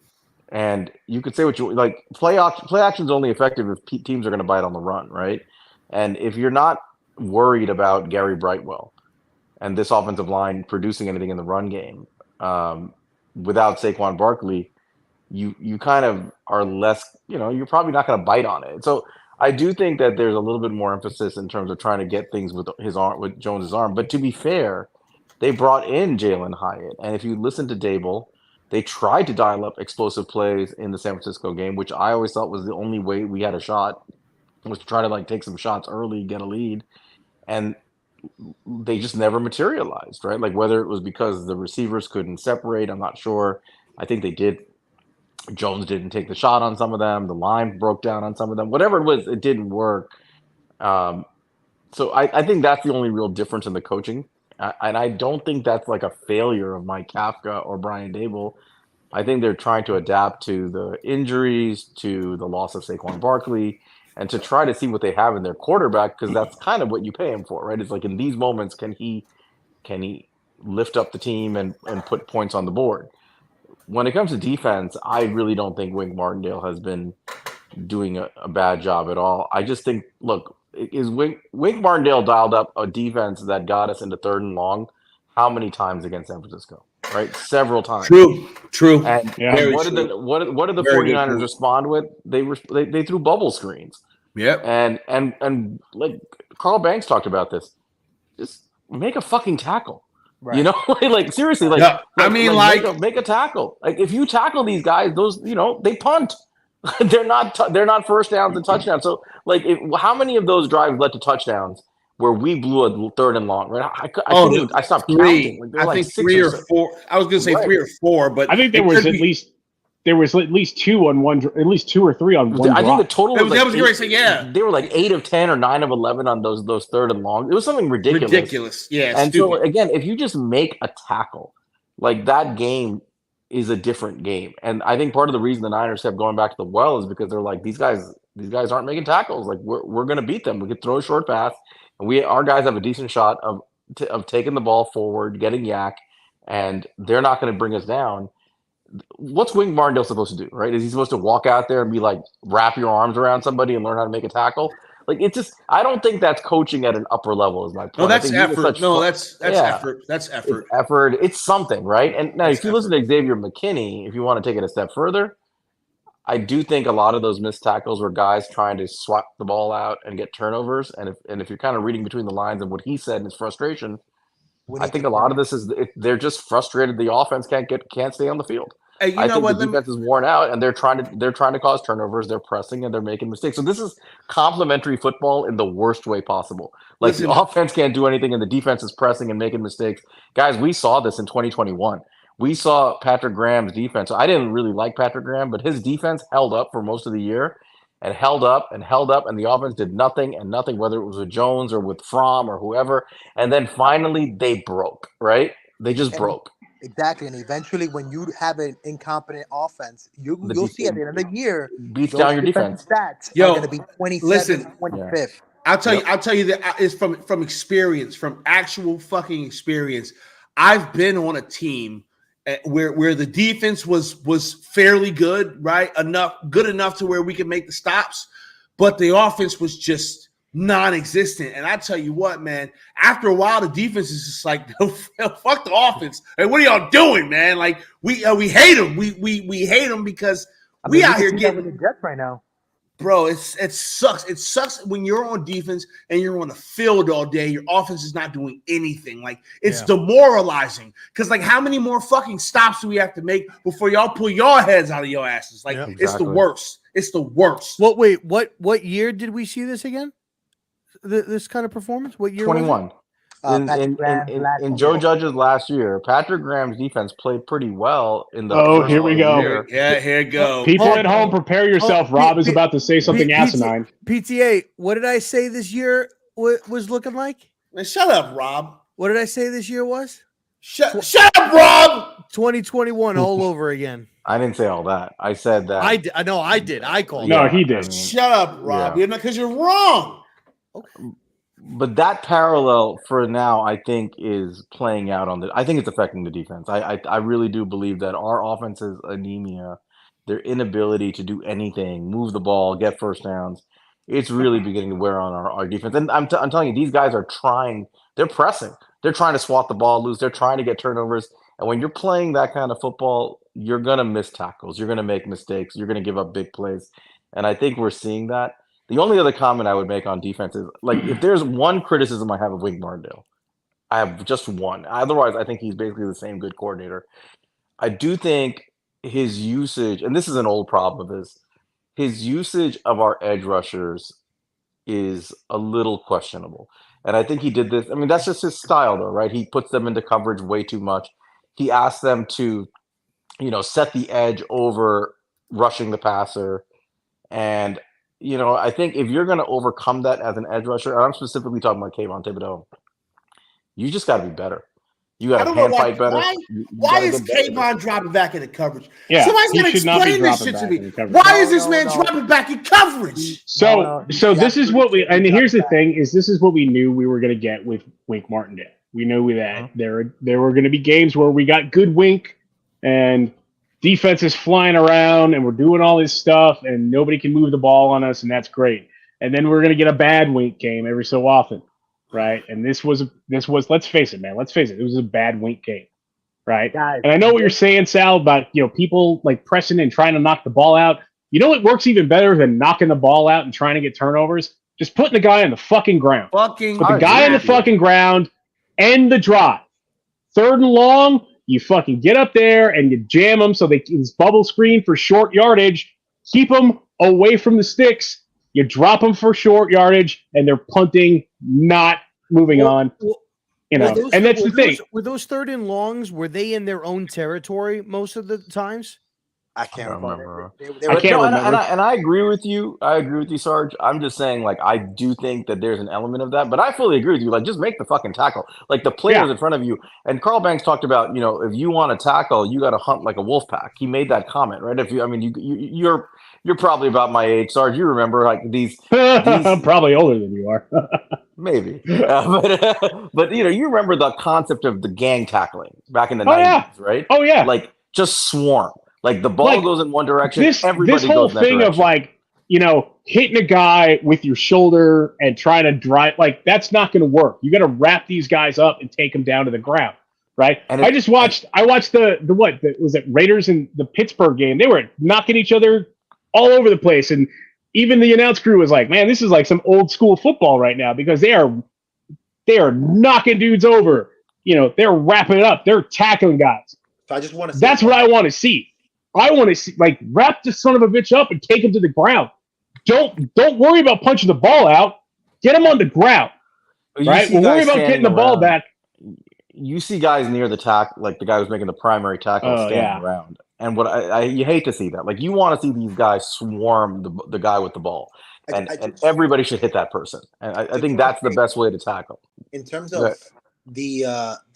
And you could say what you like. Play action is only effective if teams are going to bite on the run, right? And if you're not worried about Gary Brightwell and this offensive line producing anything in the run game, without Saquon Barkley, you kind of are less, you're probably not going to bite on it. So I do think that there's a little bit more emphasis in terms of trying to get things with his arm, with Jones's arm. But to be fair, they brought in Jalen Hyatt, and if you listen to Dable, they tried to dial up explosive plays in the San Francisco game, which I always thought was the only way we had a shot, was to try to like take some shots early, get a lead, and they just never materialized, right? Like whether it was because the receivers couldn't separate, I'm not sure. I think they did. Jones didn't take the shot on some of them. The line broke down on some of them. Whatever it was, it didn't work. So I think that's the only real difference in the coaching. And I don't think that's like a failure of Mike Kafka or Brian Dable. I think they're trying to adapt to the injuries, to the loss of Saquon Barkley, and to try to see what they have in their quarterback, because that's kind of what you pay him for, right? It's like in these moments, can he lift up the team and put points on the board? When it comes to defense, I really don't think Wink Martindale has been doing a bad job at all. I just think, look, is Wink Martindale dialed up a defense that got us into 3rd and long how many times against San Francisco? Right? Several times. True. And what did the 49ers respond with? They threw bubble screens. Yep. And like Carl Banks talked about this. Just make a fucking tackle. Right. Like seriously, like, yeah. I mean, make a tackle. Like if you tackle these guys, those they punt. they're not first downs and touchdowns. So like, how many of those drives led to touchdowns where we blew a 3rd and long? Right? I stopped counting. Like, I think 3 or 4. I was going to say 3 or 4, but I think there was at least 2 on one, at least 2 or 3 on one. I think the total was like they were like 8 of 10 or 9 of 11 on those 3rd and long. It was something ridiculous. Yeah. And stupid. so again, if you just make a tackle, like that game is a different game. And I think part of the reason the Niners kept going back to the well is because they're like, these guys aren't making tackles. Like we're going to beat them. We could throw a short pass, and our guys have a decent shot of taking the ball forward, getting yak, and they're not going to bring us down. What's Wink Martindale supposed to do, right? Is he supposed to walk out there and be like, wrap your arms around somebody and learn how to make a tackle? Like, it's just, I don't think that's coaching at an upper level is my point. No, that's effort. That's effort. That's effort. It's effort. It's something, right? And now if you listen to Xavier McKinney, if you want to take it a step further, I do think a lot of those missed tackles were guys trying to swap the ball out and get turnovers. And if you're kind of reading between the lines of what he said in his frustration, I think a lot of this is they're just frustrated. The offense can't stay on the field. Hey, I think the defense is worn out, and they're trying to cause turnovers. They're pressing and they're making mistakes. So this is complementary football in the worst way possible. Like the offense can't do anything, and the defense is pressing and making mistakes. Guys, we saw this in 2021. We saw Patrick Graham's defense. I didn't really like Patrick Graham, but his defense held up for most of the year, and held up, and the offense did nothing and nothing, whether it was with Jones or with Fromm or whoever. And then finally they broke, right? They just broke. Exactly, and eventually, when you have an incompetent offense, you'll see at the end of the year beats down your defense. Stats are going to be 27th, 25th. Yeah. I'll tell you that it's from experience, from actual fucking experience. I've been on a team where the defense was fairly good, right? Good enough to where we could make the stops, but the offense was just non-existent. And I tell you what, man, after a while, the defense is just like, fuck the offense. Hey, what are y'all doing, man? Like we hate them. We hate them because we out here getting the Jets right now. Bro, it sucks. It sucks when you're on defense and you're on the field all day. Your offense is not doing anything. Like it's demoralizing. Because like, how many more fucking stops do we have to make before y'all pull your heads out of your asses? Like It's the worst. It's the worst. Well, wait, what year did we see this again? This kind of performance? What year? 21. In Joe Judge's last year, Patrick Graham's defense played pretty well in the first here we go. year. Yeah, here we go. People at home, prepare yourself. Rob is about to say something asinine. PTA, what did I say this year was looking like? Man, shut up, Rob. What did I say this year was? Shut up, Rob. 2021 all over again. I didn't say all that. I said that. I did. No, I did. I called. No, he did. Shut up, Rob. Yeah. Because you're wrong. Okay. But that parallel for now, I think, is playing out I think it's affecting the defense. I really do believe that our offense's anemia, their inability to do anything, move the ball, get first downs, it's really beginning to wear on our defense. And I'm telling you, these guys are trying. They're pressing. They're trying to swat the ball loose. They're trying to get turnovers. And when you're playing that kind of football, you're gonna miss tackles, you're gonna make mistakes, you're gonna give up big plays. And I think we're seeing that. The only other comment I would make on defense is like if there's one criticism I have of Wink Martindale, I have just one. Otherwise, I think he's basically the same good coordinator. I do think his usage, and this is an old problem of his usage of our edge rushers is a little questionable. And I think he did this. I mean, that's just his style, though, right? He puts them into coverage way too much. He asks them to, set the edge over rushing the passer. And, I think if you're going to overcome that as an edge rusher, and I'm specifically talking about Kayvon Thibodeau, you just got to be better. You I got to don't know hand fight better. Why is Kayvon dropping back into coverage? Yeah, Somebody's he going to should not be explain this dropping shit to back me. into coverage. Why is this man No. dropping back in coverage? So this is what we, and here's the thing, is this is what we knew we were going to get with Wink Martindale. We knew that there were going to be games where we got good Wink and defense is flying around and we're doing all this stuff and nobody can move the ball on us, and that's great. And then we're going to get a bad Wink game every so often, right? And this was let's face it, man. Let's face it. It was a bad Wink game, right? Guys, and I know what you're saying, Sal, about people like pressing and trying to knock the ball out. You know what works even better than knocking the ball out and trying to get turnovers? Just putting the guy on the fucking ground. Put the guy on the fucking ground, end the drive. 3rd and long, you fucking get up there and you jam them so they can bubble screen for short yardage. Keep them away from the sticks. You drop them for short yardage, and they're punting, not moving on. And that's the thing. Were those 3rd and longs, were they in their own territory most of the times? I can't remember. I can't remember. And I agree with you. I agree with you, Sarge. I'm just saying, like, I do think that there's an element of that, but I fully agree with you. Like, just make the fucking tackle. Like, the players in front of you. And Carl Banks talked about, if you want to tackle, you got to hunt like a wolf pack. He made that comment, right? You're probably about my age, Sarge. You remember like these I'm probably older than you are. Maybe, but you remember the concept of the gang tackling back in the 90s, right? Oh yeah, like just swarm. Like the ball goes in one direction, everybody this whole goes in that thing direction. of like, hitting a guy with your shoulder and trying to drive, like that's not going to work. You got to wrap these guys up and take them down to the ground, right? And I watched was it Raiders and the Pittsburgh game? They were knocking each other all over the place, and even the announce crew was like, "Man, this is like some old school football right now," because they are knocking dudes over. They're wrapping it up. They're tackling guys. So I just want to. That's what I want to see. I want to see, like, wrap the son of a bitch up and take him to the ground. Don't worry about punching the ball out. Get him on the ground. Right? We'll worry about getting the ball back. You see guys near the tackle, like the guy who's making the primary tackle, standing around. And what you hate to see that. Like, you want to see these guys swarm the guy with the ball. And everybody should hit that person. And I think that's the best way to tackle. In terms of the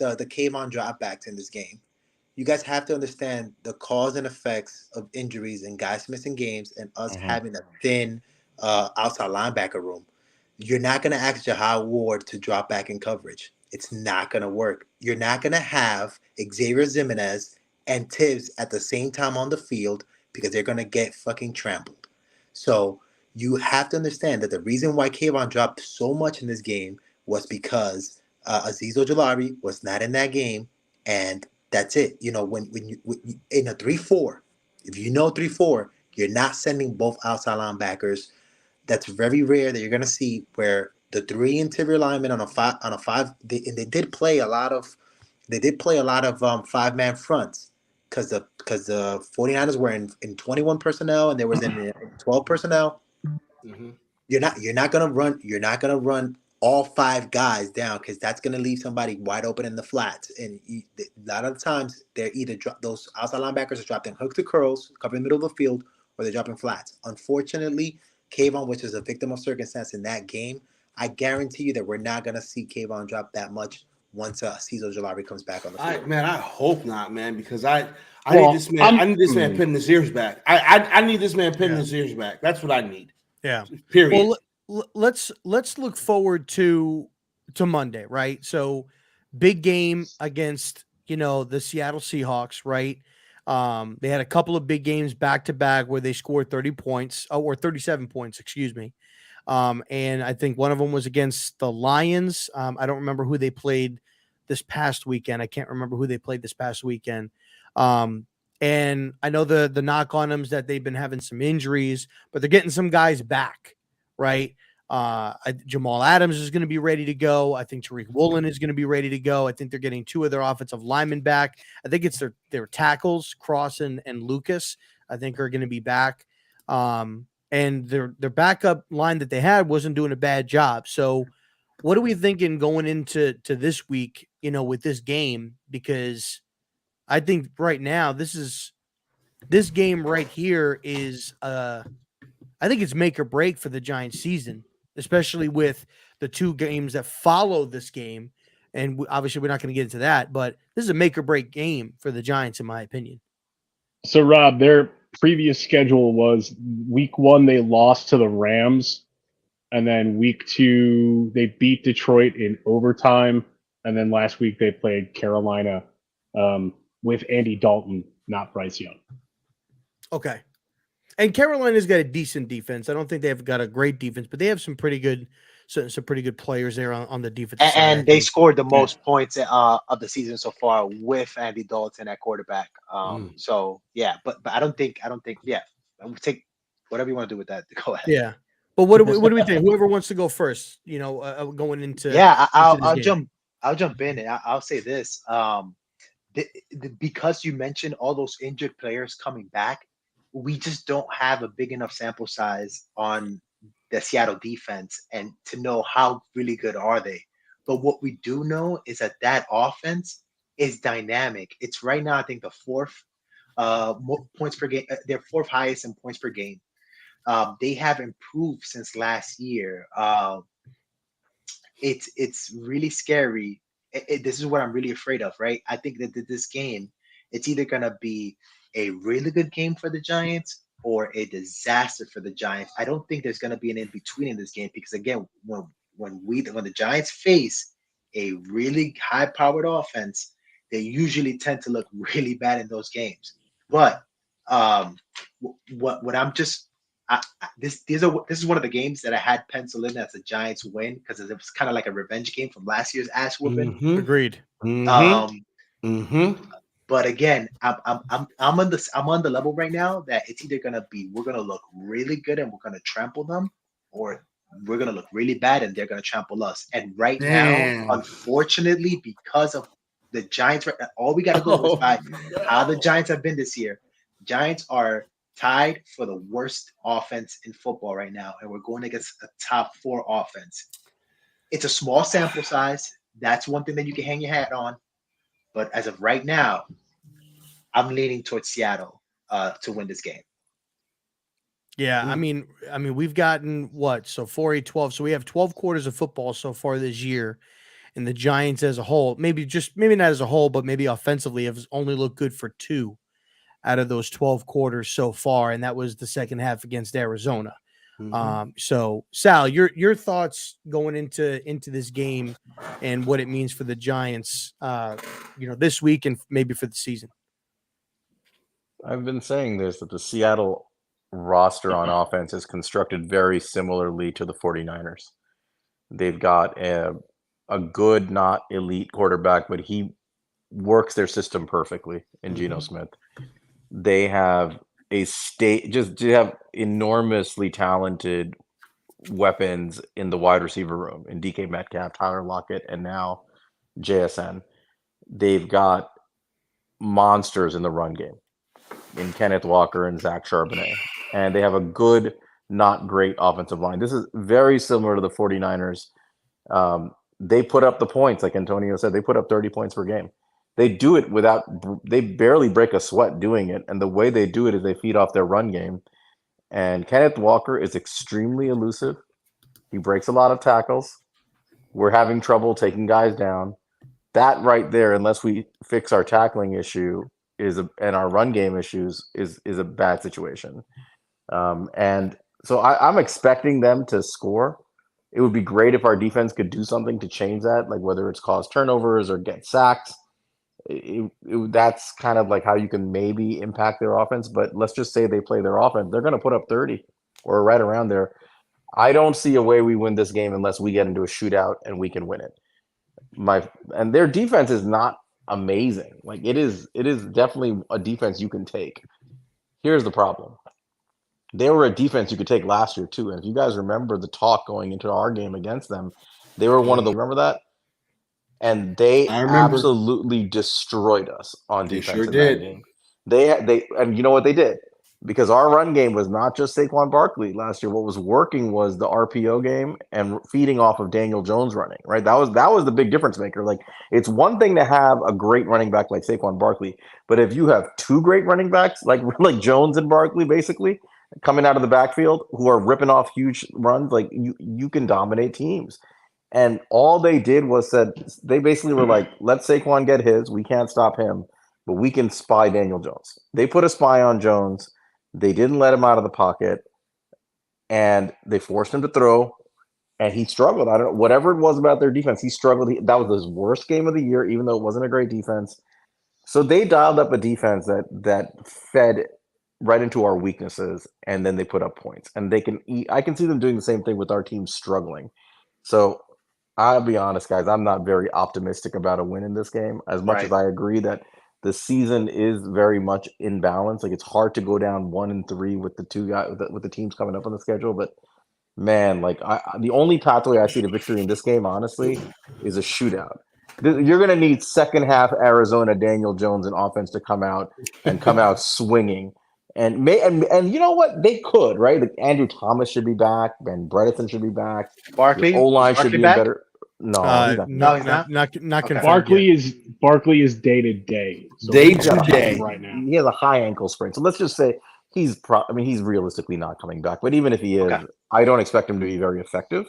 Kayvon dropbacks in this game, you guys have to understand the cause and effects of injuries and guys missing games and us having a thin outside linebacker room. You're not going to ask Jahai Ward to drop back in coverage. It's not going to work. You're not going to have Xavier Jimenez and Tibbs at the same time on the field because they're going to get fucking trampled. So you have to understand that the reason why Kayvon dropped so much in this game was because Azeez Ojulari was not in that game, and that's it. When you in a 3-4, if you know 3-4, you're not sending both outside linebackers. That's very rare that you're going to see where the 3 interior linemen on a five. They did play a lot of 5-man fronts because the 49ers were in 21 personnel and there was in 12 personnel. Mm-hmm. You're not gonna run all 5 guys down because that's going to leave somebody wide open in the flats. And a lot of the times, they're either those outside linebackers are dropping hook to curls, covering the middle of the field, or they're dropping flats. Unfortunately, Kayvon, which is a victim of circumstance in that game, I guarantee you that we're not going to see Kayvon drop that much once Azeez Ojulari comes back on the field. I hope not, man, because I need this man. I need this man pinning his ears back. I need this man pinning his ears back. That's what I need. Yeah. Period. Well, let's look forward to Monday, right? So big game against the Seattle Seahawks, right? They had a couple of big games back to back where they scored 30 points or 37 points, excuse me. And I think one of them was against the Lions. I don't remember who they played this past weekend. I can't remember who they played this past weekend. And I know the knock on them is that they've been having some injuries, but they're getting some guys back, right? Jamal Adams is going to be ready to go. I think Tariq Woolen is going to be ready to go. I think they're getting 2 of their offensive linemen back. I think it's their tackles, Cross and Lucas, I think are going to be back. And their backup line that they had wasn't doing a bad job. So what are we thinking going into this week, with this game? Because I think right now this game right here is I think it's make or break for the Giants season, especially with the 2 games that follow this game. And obviously we're not going to get into that, but this is a make or break game for the Giants, in my opinion. So, Rob, their previous schedule was week 1, they lost to the Rams. And then week 2, they beat Detroit in overtime. And then last week they played Carolina with Andy Dalton, not Bryce Young. Okay. And Carolina's got a decent defense. I don't think they've got a great defense, but they have some pretty good players there on the defense side. And they scored the most points of the season so far with Andy Dalton at quarterback. So yeah, but I don't think yeah. I would take whatever you want to do with that. Go ahead. Yeah. But what do we think? Whoever wants to go first, going into I'll jump in and I'll say this. Because you mentioned all those injured players coming back, we just don't have a big enough sample size on the Seattle defense and to know how really good are they. But what we do know is that offense is dynamic. It's right now, I think, the 4th points per game. They're 4th highest in points per game. They have improved since last year. It's really scary. This is what I'm really afraid of, right? I think that this game, it's either going to be a really good game for the Giants or a disaster for the Giants. I don't think there's going to be an in-between in this game because, again, when the Giants face a really high-powered offense, they usually tend to look really bad in those games. But this is one of the games that I had penciled in as a Giants win because it was kind of like a revenge game from last year's ass whooping. Agreed. But again, I'm on the level right now that it's either gonna be we're gonna look really good and we're gonna trample them, or we're gonna look really bad and they're gonna trample us. And right now, unfortunately, because of the Giants, all we gotta go is by how the Giants have been this year. Giants are tied for the worst offense in football right now, and we're going against a top 4 offense. It's a small sample size. That's one thing that you can hang your hat on. But as of right now, I'm leaning towards Seattle to win this game. Yeah, I mean, we've gotten what? So 4, 8, 12. So we have 12 quarters of football so far this year. And the Giants as a whole, maybe not as a whole, but maybe offensively have only looked good for 2 out of those 12 quarters so far. And that was the second half against Arizona. So Sal, your thoughts going into this game and what it means for the Giants, this week and maybe for the season. I've been saying this, that the Seattle roster on offense is constructed very similarly to the 49ers. They've got a good, not elite quarterback, but he works their system perfectly in Geno Smith. They have have enormously talented weapons in the wide receiver room in DK Metcalf, Tyler Lockett, and now JSN. They've got monsters in the run game in Kenneth Walker and Zach Charbonnet. And they have a good, not great offensive line. This is very similar to the 49ers. They put up the points, like Antonio said, they put up 30 points per game. They do it they barely break a sweat doing it. And the way they do it is they feed off their run game. And Kenneth Walker is extremely elusive. He breaks a lot of tackles. We're having trouble taking guys down. That right there, unless we fix our tackling issue and our run game issues, is a bad situation. And so I'm expecting them to score. It would be great if our defense could do something to change that, like whether it's cause turnovers or get sacks. That's kind of like how you can maybe impact their offense. But let's just say they play their offense. They're going to put up 30 or right around there. I don't see a way we win this game unless we get into a shootout and we can win it. and their defense is not amazing. Like it is definitely a defense you can take. Here's the problem. They were a defense you could take last year too. And if you guys remember the talk going into our game against them, they were one of the remember that? And they I remember. absolutely destroyed us on They defense sure in did. that game. They and you know what they did? Because our run game was not just Saquon Barkley last year. What was working was the RPO game and feeding off of Daniel Jones running, right? That was the big difference maker. Like it's one thing to have a great running back like Saquon Barkley, but if you have two great running backs like Jones and Barkley basically coming out of the backfield who are ripping off huge runs, like you can dominate teams. And all they did was said they basically were like, let Saquon get his. We can't stop him, but we can spy Daniel Jones. They put a spy on Jones. They didn't let him out of the pocket, and they forced him to throw, and he struggled. I don't know, whatever it was about their defense, he struggled. That was his worst game of the year, even though it wasn't a great defense. So they dialed up a defense that fed right into our weaknesses, and then they put up points. And they can eat. I can see them doing the same thing with our team struggling. So I'll be honest, guys, I'm not very optimistic about a win in this game, as much as I agree that the season is very much in balance. Like it's hard to go down 1-3 with the two guys with the teams coming up on the schedule. But man, like the only pathway I see to victory in this game, honestly, is a shootout. You're going to need second half Arizona Daniel Jones and offense to come out swinging. And you know what? They could, right? Like Andrew Thomas should be back. Ben Bredesen should be back. Barkley, O-line should be back? better. No, he's not. No, he's not. Not Okay. confirmed yet. Barkley is day to day. Day to day right now. He has a high ankle sprain. So let's just say he's realistically not coming back. But even if he is, I don't expect him to be very effective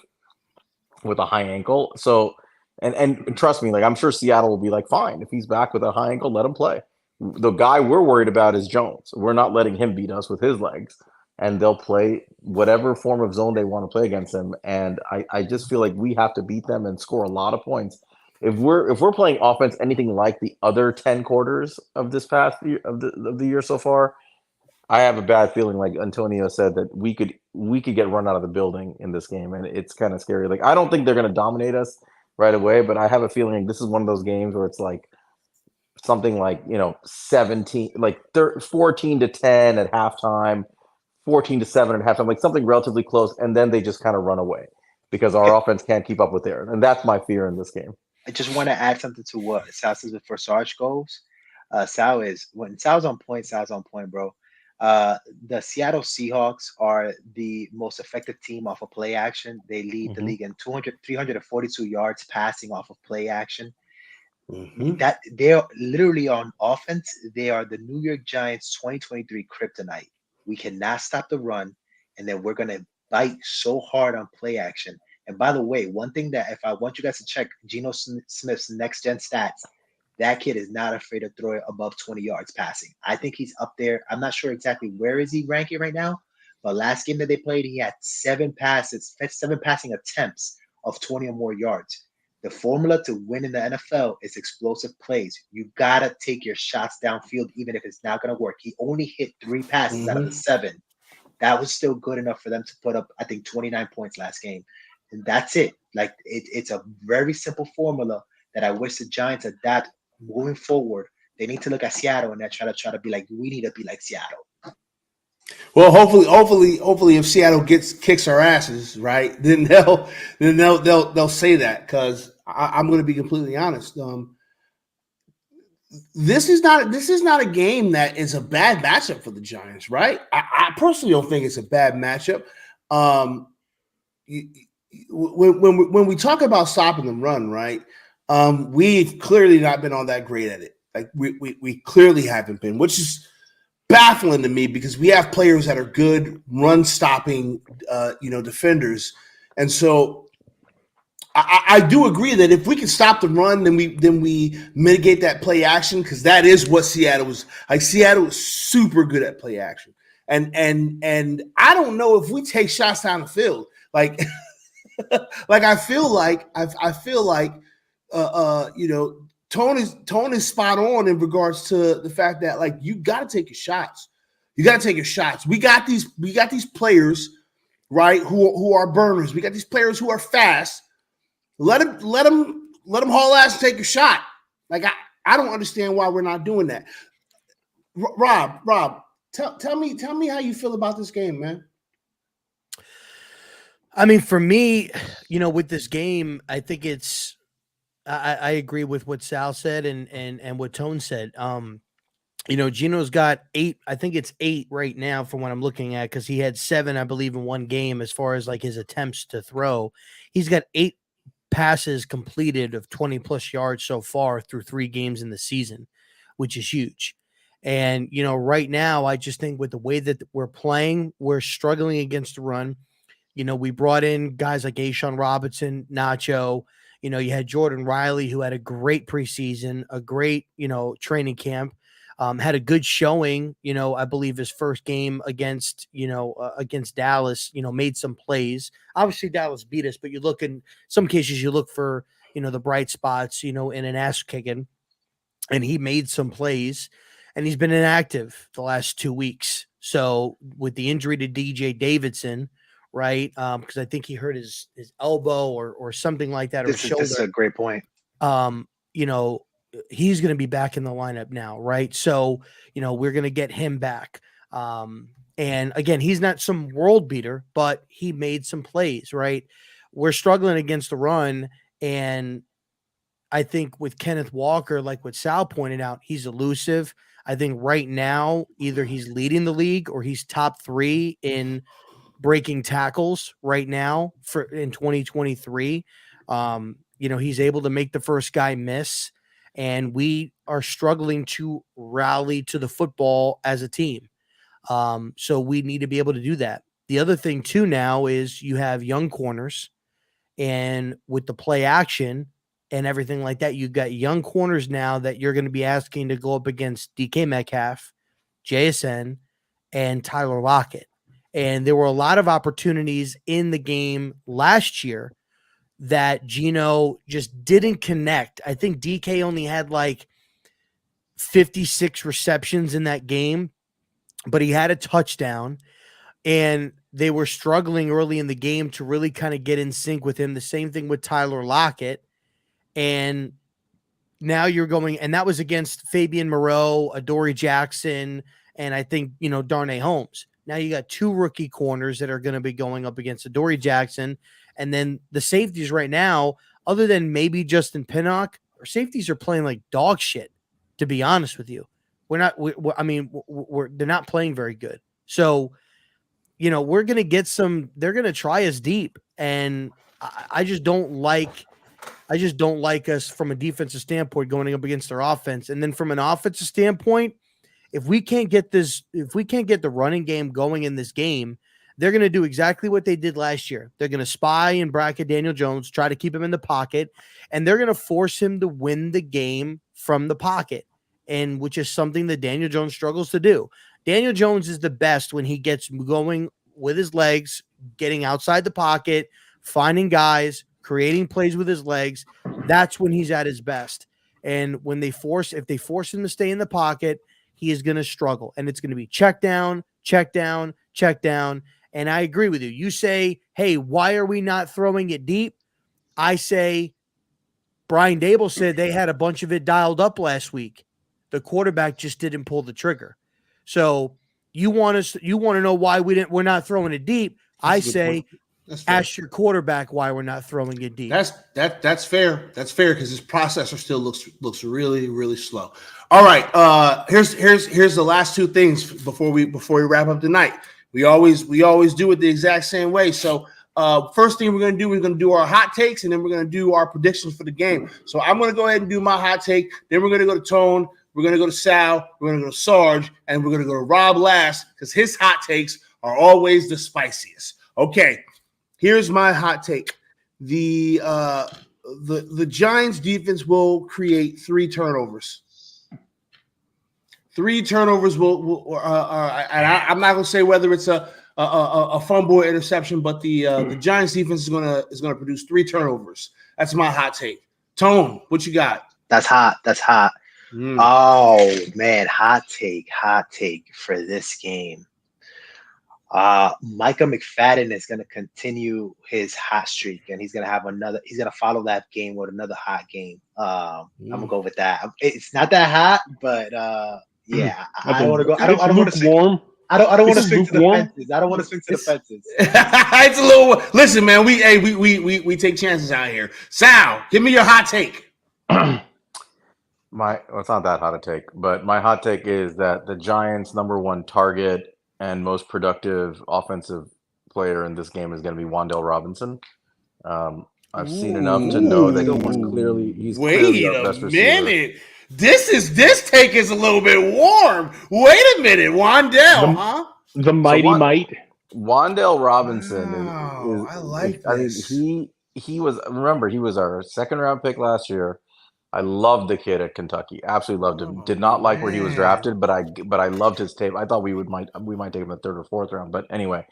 with a high ankle. So and trust me, like I'm sure Seattle will be like, fine, if he's back with a high ankle, let him play. The guy we're worried about is Jones. We're not letting him beat us with his legs. And they'll play whatever form of zone they want to play against him. And I just feel like we have to beat them and score a lot of points. If we're playing offense anything like the other 10 quarters of this past year of the year so far, I have a bad feeling, like Antonio said, that we could get run out of the building in this game, and it's kind of scary. Like I don't think they're going to dominate us right away, but I have a feeling this is one of those games where it's like something like 17, like 14-10 at halftime. 14-7 at halftime, like something relatively close, and then they just kind of run away because our offense can't keep up with theirs, and that's my fear in this game. I just want to add something to what Sal says before Sarge goes. When Sal's on point, bro. The Seattle Seahawks are the most effective team off of play action. They lead the league in 342 yards passing off of play action. That they're literally on offense. They are the New York Giants 2023 kryptonite. We cannot stop the run, and then we're going to bite so hard on play action. And by the way, one thing that if I want you guys to check Geno Smith's next-gen stats, that kid is not afraid to throw it above 20 yards passing. I think he's up there. I'm not sure exactly where is he ranking right now, but last game that they played, he had 7 passing attempts of 20 or more yards. The formula to win in the NFL is explosive plays. You got to take your shots downfield, even if it's not going to work. He only hit 3 passes out of the 7. That was still good enough for them to put up, I think, 29 points last game. And that's it. Like, it's a very simple formula that I wish the Giants adapt moving forward. They need to look at Seattle and try to be like, we need to be like Seattle. Well, hopefully, if Seattle kicks our asses, right, then they'll say that, because I'm going to be completely honest. This is not a game that is a bad matchup for the Giants, right? I personally don't think it's a bad matchup. When we talk about stopping the run, right, we've clearly not been on that great at it. Like we clearly haven't been, which is baffling to me, because we have players that are good run stopping, defenders. And so I do agree that if we can stop the run, then we mitigate that play action, because that is what Seattle was like. Seattle was super good at play action. And I don't know if we take shots down the field, like, I feel like Tone is spot on in regards to the fact that, like, you got to take your shots. You got to take your shots. We got these players, right, who are burners. We got these players who are fast. Let them let them haul ass and take a shot. Like I don't understand why we're not doing that. Rob, tell me how you feel about this game, man. I mean, for me, with this game, I think I agree with what Sal said and what Tone said. Gino's got 8. I think it's 8 right now from what I'm looking at, because he had 7, I believe, in one game as far as like his attempts to throw. He's got 8 passes completed of 20 plus yards so far through 3 games in the season, which is huge. And, right now, I just think with the way that we're playing, we're struggling against the run. We brought in guys like Ashawn Robinson, Nacho. You had Jordan Riley, who had a great preseason, a great, training camp. Had a good showing, I believe his first game against Dallas, made some plays. Obviously Dallas beat us, but you look in some cases, you look for, the bright spots, in an ass kicking, and he made some plays, and he's been inactive the last 2 weeks. So with the injury to DJ Davidson, right? Because I think he hurt his elbow or something like that, or shoulder. This is a great point. He's going to be back in the lineup now, right? So, we're going to get him back. And again, he's not some world beater, but he made some plays, right? We're struggling against the run. And I think with Kenneth Walker, like what Sal pointed out, he's elusive. I think right now, either he's leading the league or he's top 3 in breaking tackles right now in 2023. He's able to make the first guy miss. And we are struggling to rally to the football as a team. So we need to be able to do that. The other thing, too, now is you have young corners. And with the play action and everything like that, you've got young corners now that you're going to be asking to go up against DK Metcalf, JSN, and Tyler Lockett. And there were a lot of opportunities in the game last year that Gino just didn't connect. I think DK only had like 56 receptions in that game, but he had a touchdown, and they were struggling early in the game to really kind of get in sync with him. The same thing with Tyler Lockett. And now you're going, and that was against Fabian Moreau, Adoree Jackson, and I think, Darnay Holmes. Now you got 2 rookie corners that are going to be going up against Adoree Jackson. And then the safeties right now, other than maybe Justin Pinnock, our safeties are playing like dog shit, to be honest with you. They're not playing very good. So, we're going to get they're going to try us deep. And I just don't like us from a defensive standpoint going up against their offense. And then from an offensive standpoint, if we can't get the running game going in this game, they're going to do exactly what they did last year. They're going to spy and bracket Daniel Jones, try to keep him in the pocket, and they're going to force him to win the game from the pocket, and which is something that Daniel Jones struggles to do. Daniel Jones is the best when he gets going with his legs, getting outside the pocket, finding guys, creating plays with his legs. That's when he's at his best. And when if they force him to stay in the pocket, he is going to struggle, and it's going to be check down, check down, check down. And I agree with you. You say, hey, why are we not throwing it deep? I say, Brian Dable said they had a bunch of it dialed up last week. The quarterback just didn't pull the trigger. So you want to know why we're not throwing it deep. I say, ask your quarterback why we're not throwing it deep. That's fair. That's fair, because his processor still looks really, really slow. All right. Here's the last 2 things before we wrap up tonight. We always do it the exact same way. So first thing we're going to do our hot takes, and then we're going to do our predictions for the game. So I'm going to go ahead and do my hot take. Then we're going to go to Tone. We're going to go to Sal. We're going to go to Sarge, and we're going to go to Rob last, because his hot takes are always the spiciest. Okay. Here's my hot take. The Giants defense will create 3 turnovers. 3 turnovers will and I'm not going to say whether it's a fumble or interception, but the Giants defense is going to produce 3 turnovers. That's my hot take. Tone, what you got? That's hot. Oh man, hot take for this game. Micah McFadden is going to continue his hot streak, and he's going to have another. He's going to follow that game with another hot game. I'm gonna go with that. It's not that hot, but yeah, I don't want to go. I don't want to lukewarm. I don't want to This is swing to the lukewarm. fences. I don't want to swing to the fences. It's a little. Listen, man. We take chances out here. Sal, give me your hot take. Well, it's not that hot a take, but my hot take is that the Giants' number one target and most productive offensive player in this game is going to be Wan'Dale Robinson. I've seen enough to know that he's clearly our best receiver. Minute. This take is a little bit warm. Wait a minute, Wan'Dale, huh? The mighty might. Wan'Dale Robinson Wow, is I like I mean, this. he was our second round pick last year. I loved the kid at Kentucky. Absolutely loved him. Did not like where he was drafted, but I loved his tape. I thought we might take him in the third or fourth round. But anyway,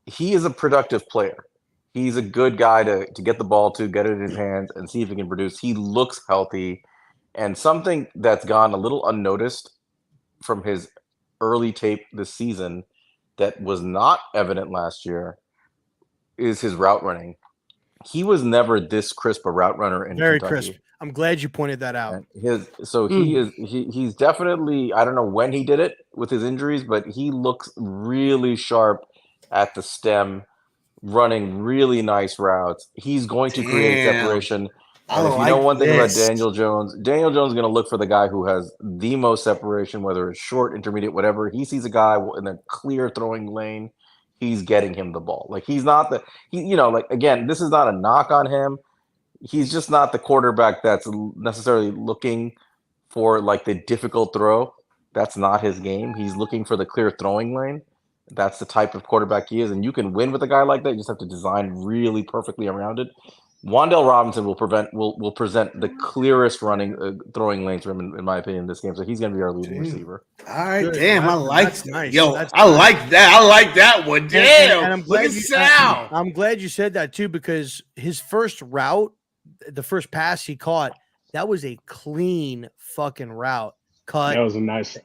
he is a productive player. He's a good guy to get the ball to, get it in his hands, and see if he can produce. He looks healthy. And something that's gone a little unnoticed from his early tape this season that was not evident last year is his route running. He was never this crisp a route runner in Very Kentucky. crisp. I'm glad you pointed that out. He's definitely, I don't know when he did it with his injuries, but he looks really sharp at the stem, running really nice routes. He's going to create separation. And if you know one thing about Daniel Jones is going to look for the guy who has the most separation, whether it's short, intermediate, whatever. He sees a guy in a clear throwing lane, he's getting him the ball. Like he's not again, this is not a knock on him. He's just not the quarterback that's necessarily looking for like the difficult throw. That's not his game. He's looking for the clear throwing lane. That's the type of quarterback he is, and you can win with a guy like that. You just have to design really perfectly around it. Wan'Dale Robinson will present the clearest throwing lanes for him, in my opinion, in this game. So he's going to be our leading receiver. All right, Good. damn, I like That's that. nice. Yo, That's I like that. I like that one. Damn, and I'm look glad at Sal. I'm glad you said that too, because his first route, the first pass he caught, that was a clean fucking route. Cut. That was a nice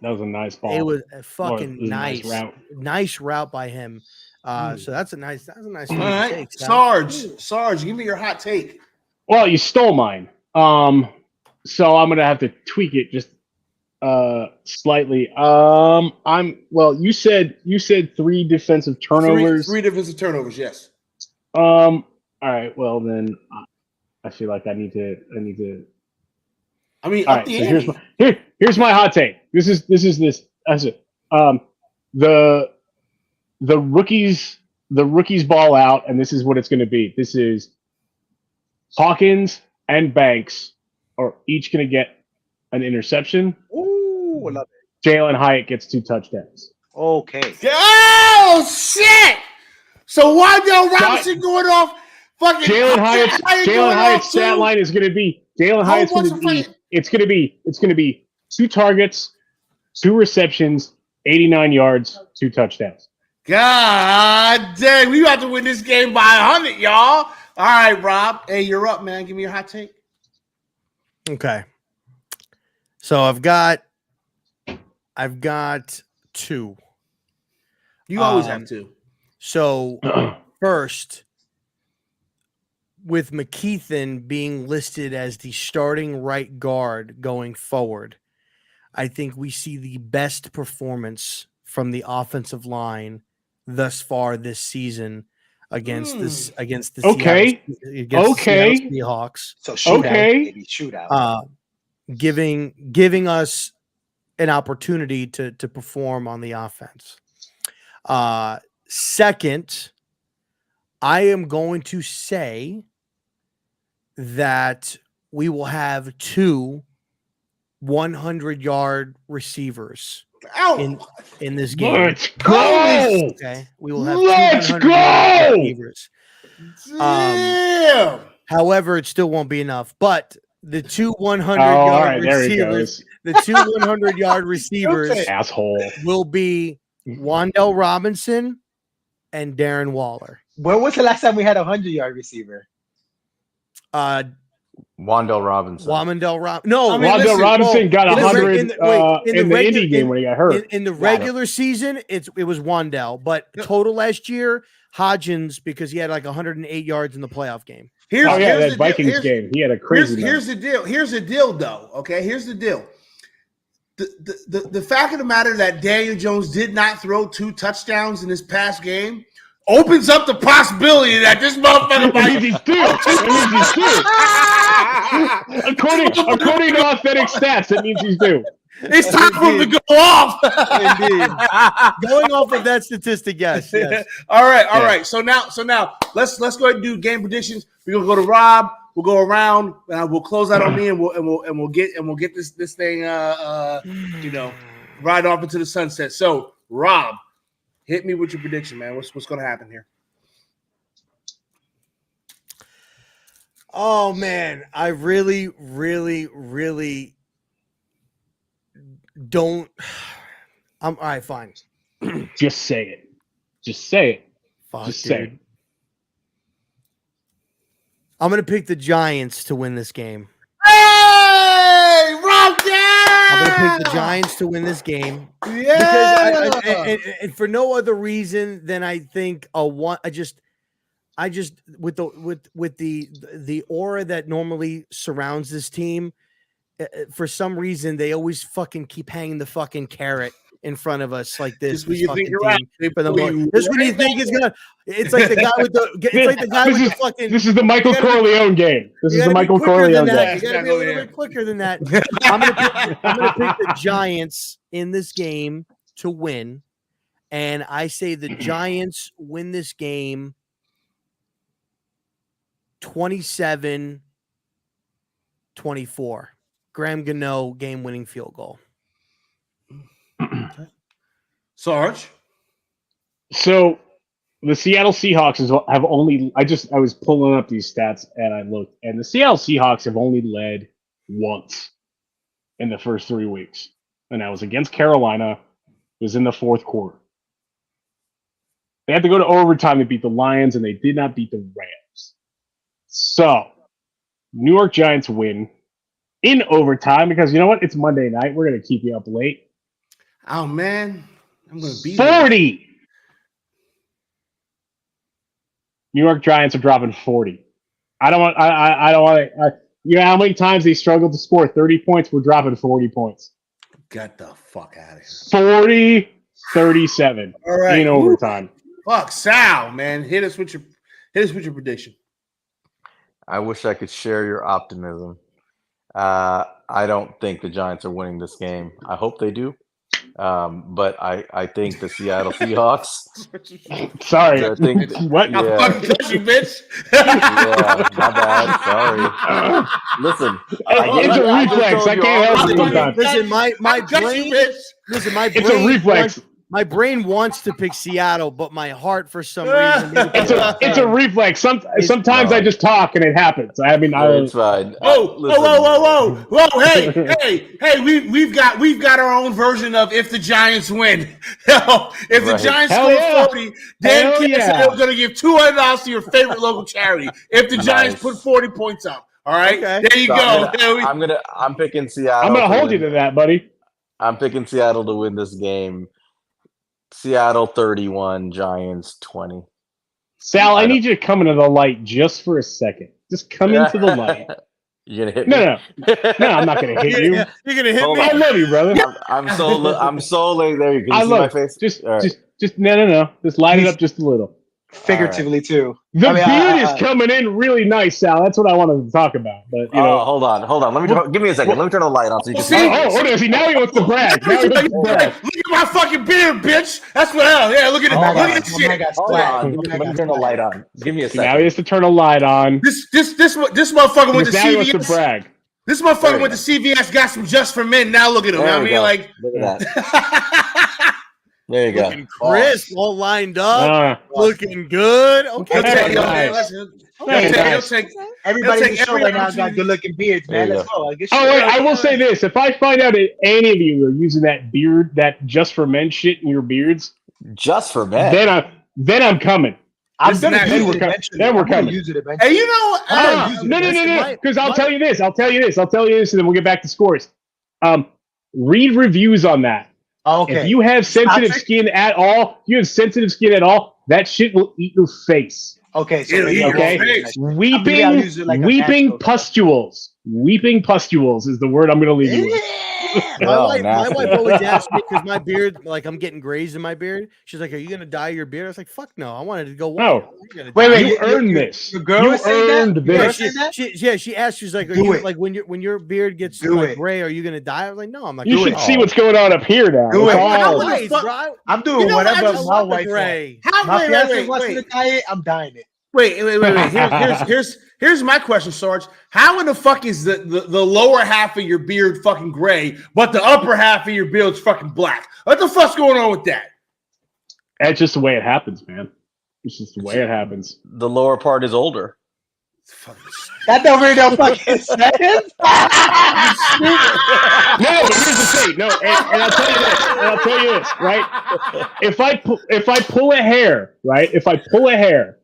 ball. It was a fucking nice route. Nice route by him. So that's a nice All right, take, Sal. Sarge, give me your hot take. Well, you stole mine. So I'm gonna have to tweak it just slightly. You said 3 defensive turnovers. Three defensive turnovers, yes. All right. Well, then I feel like I need to. I mean, all right. So here's my hot take. This is that's it. The rookies ball out, and this is what it's going to be. This is Hawkins and Banks are each going to get an interception. Ooh, I love it. Jalen Hyatt gets 2 touchdowns. Okay. Oh shit! So Wan'Dale Robinson going off fucking Jalen Hyatt's stat line is going to be it's going to be 2 targets, 2 receptions, 89 yards, 2 touchdowns. God dang, we about to win this game by 100, y'all. All right, Rob. Hey, you're up, man. Give me your hot take. Okay. So I've got 2. You always have to. So first, with McKeithen being listed as the starting right guard going forward, I think we see the best performance from the offensive line thus far this season against the Seattle Seahawks. So shootout. Giving us an opportunity to perform on the offense. Second, I am going to say that we will have 2 100-yard receivers in this game. Let's go. Okay, we will have 200-yard receivers. However, it still won't be enough. But the 2 100-yard receivers, the 2 100-yard receivers, asshole, will be Wan'Dale Robinson and Darren Waller. When was the last time we had a 100-yard receiver? Wandell Robinson. No, I mean, Wandell listen, Robinson got in the 100 in the Indy game when he got hurt. In the regular season, it was Wandell, but total last year, Hodgins, because he had like 108 yards in the playoff game. That Vikings game. He had a crazy. Here's the deal. Here's the deal, though. Okay, here's the deal. The fact of the matter that Daniel Jones did not throw 2 touchdowns in this past game opens up the possibility that this motherfucker might. He's due. According to authentic stats, it means he's due. It's time for him to go off. Indeed. Going off of that statistic, yes. All right. So now, let's go ahead and do game predictions. We're gonna go to Rob. We'll go around. We'll close out on me, and we'll get this thing, ride off into the sunset. So, Rob, hit me with your prediction, man. What's gonna happen here? Oh man, I really, really, really don't. All right, fine. Just say it. Just say it. Fuck, Just dude. say it. I'm gonna pick the Giants to win this game. Hey, Rob, yeah! I'm gonna pick the Giants to win this game. Yeah. Because and for no other reason than I think I just with the aura that normally surrounds this team, for some reason they always fucking keep hanging the fucking carrot in front of us like this. Just when you think you're out, This when you think is gonna. It's like the guy with the. It's like the guy with the fucking. This is the Michael Corleone game. This is the Michael Corleone game. You gotta be a little bit quicker than that. I'm gonna pick the Giants in this game to win, and I say the Giants win this game 27-24. Graham Gano game-winning field goal. Sarge. So the Seattle Seahawks have only. I was pulling up these stats and I looked, and the Seattle Seahawks have only led once in the first 3 weeks, and that was against Carolina. It was in the fourth quarter. They had to go to overtime to beat the Lions, and they did not beat the Rams. So, New York Giants win in overtime because you know what? It's Monday night. We're going to keep you up late. Oh man, I'm going to be 40. There. New York Giants are dropping 40. I don't want. You know how many times they struggled to score 30 points? We're dropping 40 points. Get the fuck out of here. 40-37. All right. In overtime. Fuck, Sal, man. Hit us with your prediction. I wish I could share your optimism. I don't think the Giants are winning this game. I hope they do. But I think the Seattle Seahawks. Sorry. I think What? I fucking touch you, bitch. Yeah, my bad. Sorry. Listen, It's a reflex. I can't help it sometimes. Listen, my brain. Listen, my brain. It's a reflex. My brain wants to pick Seattle, but my heart, for some reason, It's a reflex. Sometimes I just talk and it happens. I mean, it's fine. Whoa! Hey! We've got our own version of if the Giants win. If the Giants score 40, Dan Cassidy is going to give $200 to your favorite local charity. If the Giants put 40 points up, all right. Okay. There you go. I'm picking Seattle. I'm gonna hold you to that, buddy. I'm picking Seattle to win this game. Seattle 31, Giants 20. Sal, I need you to come into the light just for a second. Just come into the light. You're gonna hit me? No, I'm not gonna hit you. You're gonna hit me. I love you, brother. I'm so late. There you go. Can you see my face? Just no. Just light it up just a little. Figuratively too. The beard is coming in really nice, Sal. That's what I wanted to talk about. But you know, hold on. Give me a second. Let me turn the light on so you can see. See, now he wants to brag. Look at my fucking beard, bitch. That's what hell. Yeah, look at it. Look at this shit. Hold on. Let me turn the light on. Give me a second. Now he has to turn a light on. This motherfucker went to Now he wants to CVS. brag. This motherfucker went to CVS, got some Just for Men. Now look at him. I mean, like, look at that. There you go. Looking crisp, all lined up, looking good. Okay. Everybody in the show right now got good-looking beards, man. Let's go. I will say this: if I find out that any of you are using that beard, that Just for Men shit in your beards, Just for Men, then I'm coming. I'm This gonna is use not- it eventually. then we're I'm gonna coming. use it eventually. Hey, you know what? No. Because I'll tell you this, and then we'll get back to scores. Read reviews on that. Okay. If you have sensitive Patrick? skin at all, that shit will eat your face. Okay, so It'll maybe eat I your won't face. use it. Weeping, Maybe I'll use it like a weeping natural. pustules. Weeping pustules is the word I'm going to leave you with. My Oh, wife nasty. always asks me because my beard, like I'm getting grazed in my beard. She's like, "Are you gonna dye your beard?" I was like, "Fuck no, I wanted to go white." No. I'm not gonna Wait, dye wait, it." You earned this. Your girl You was saying that? earned Your girl this. saying that? She asked, she's like, "Are Do you it. like when your beard gets Do like it. gray? Are you gonna dye?" I was like, "No, I'm not." You gonna should dye see it." what's going on up here now. Do It's it. all- Nice, fuck- bro. I'm doing You know what? whatever I I just my love the wife wants. gray. How? My fiance Wait, wants me to dye it. I'm dyeing it. Wait. Here's my question, Sarge. How in the fuck is the lower half of your beard fucking gray, but the upper half of your beard's fucking black? What the fuck's going on with that? That's just the way it happens, man. It's just the way it happens. The lower part is older. That don't really no fucking sense. No, but here's the thing. No, and I'll tell you this, right? If I pull a hair, right? If I pull a hair,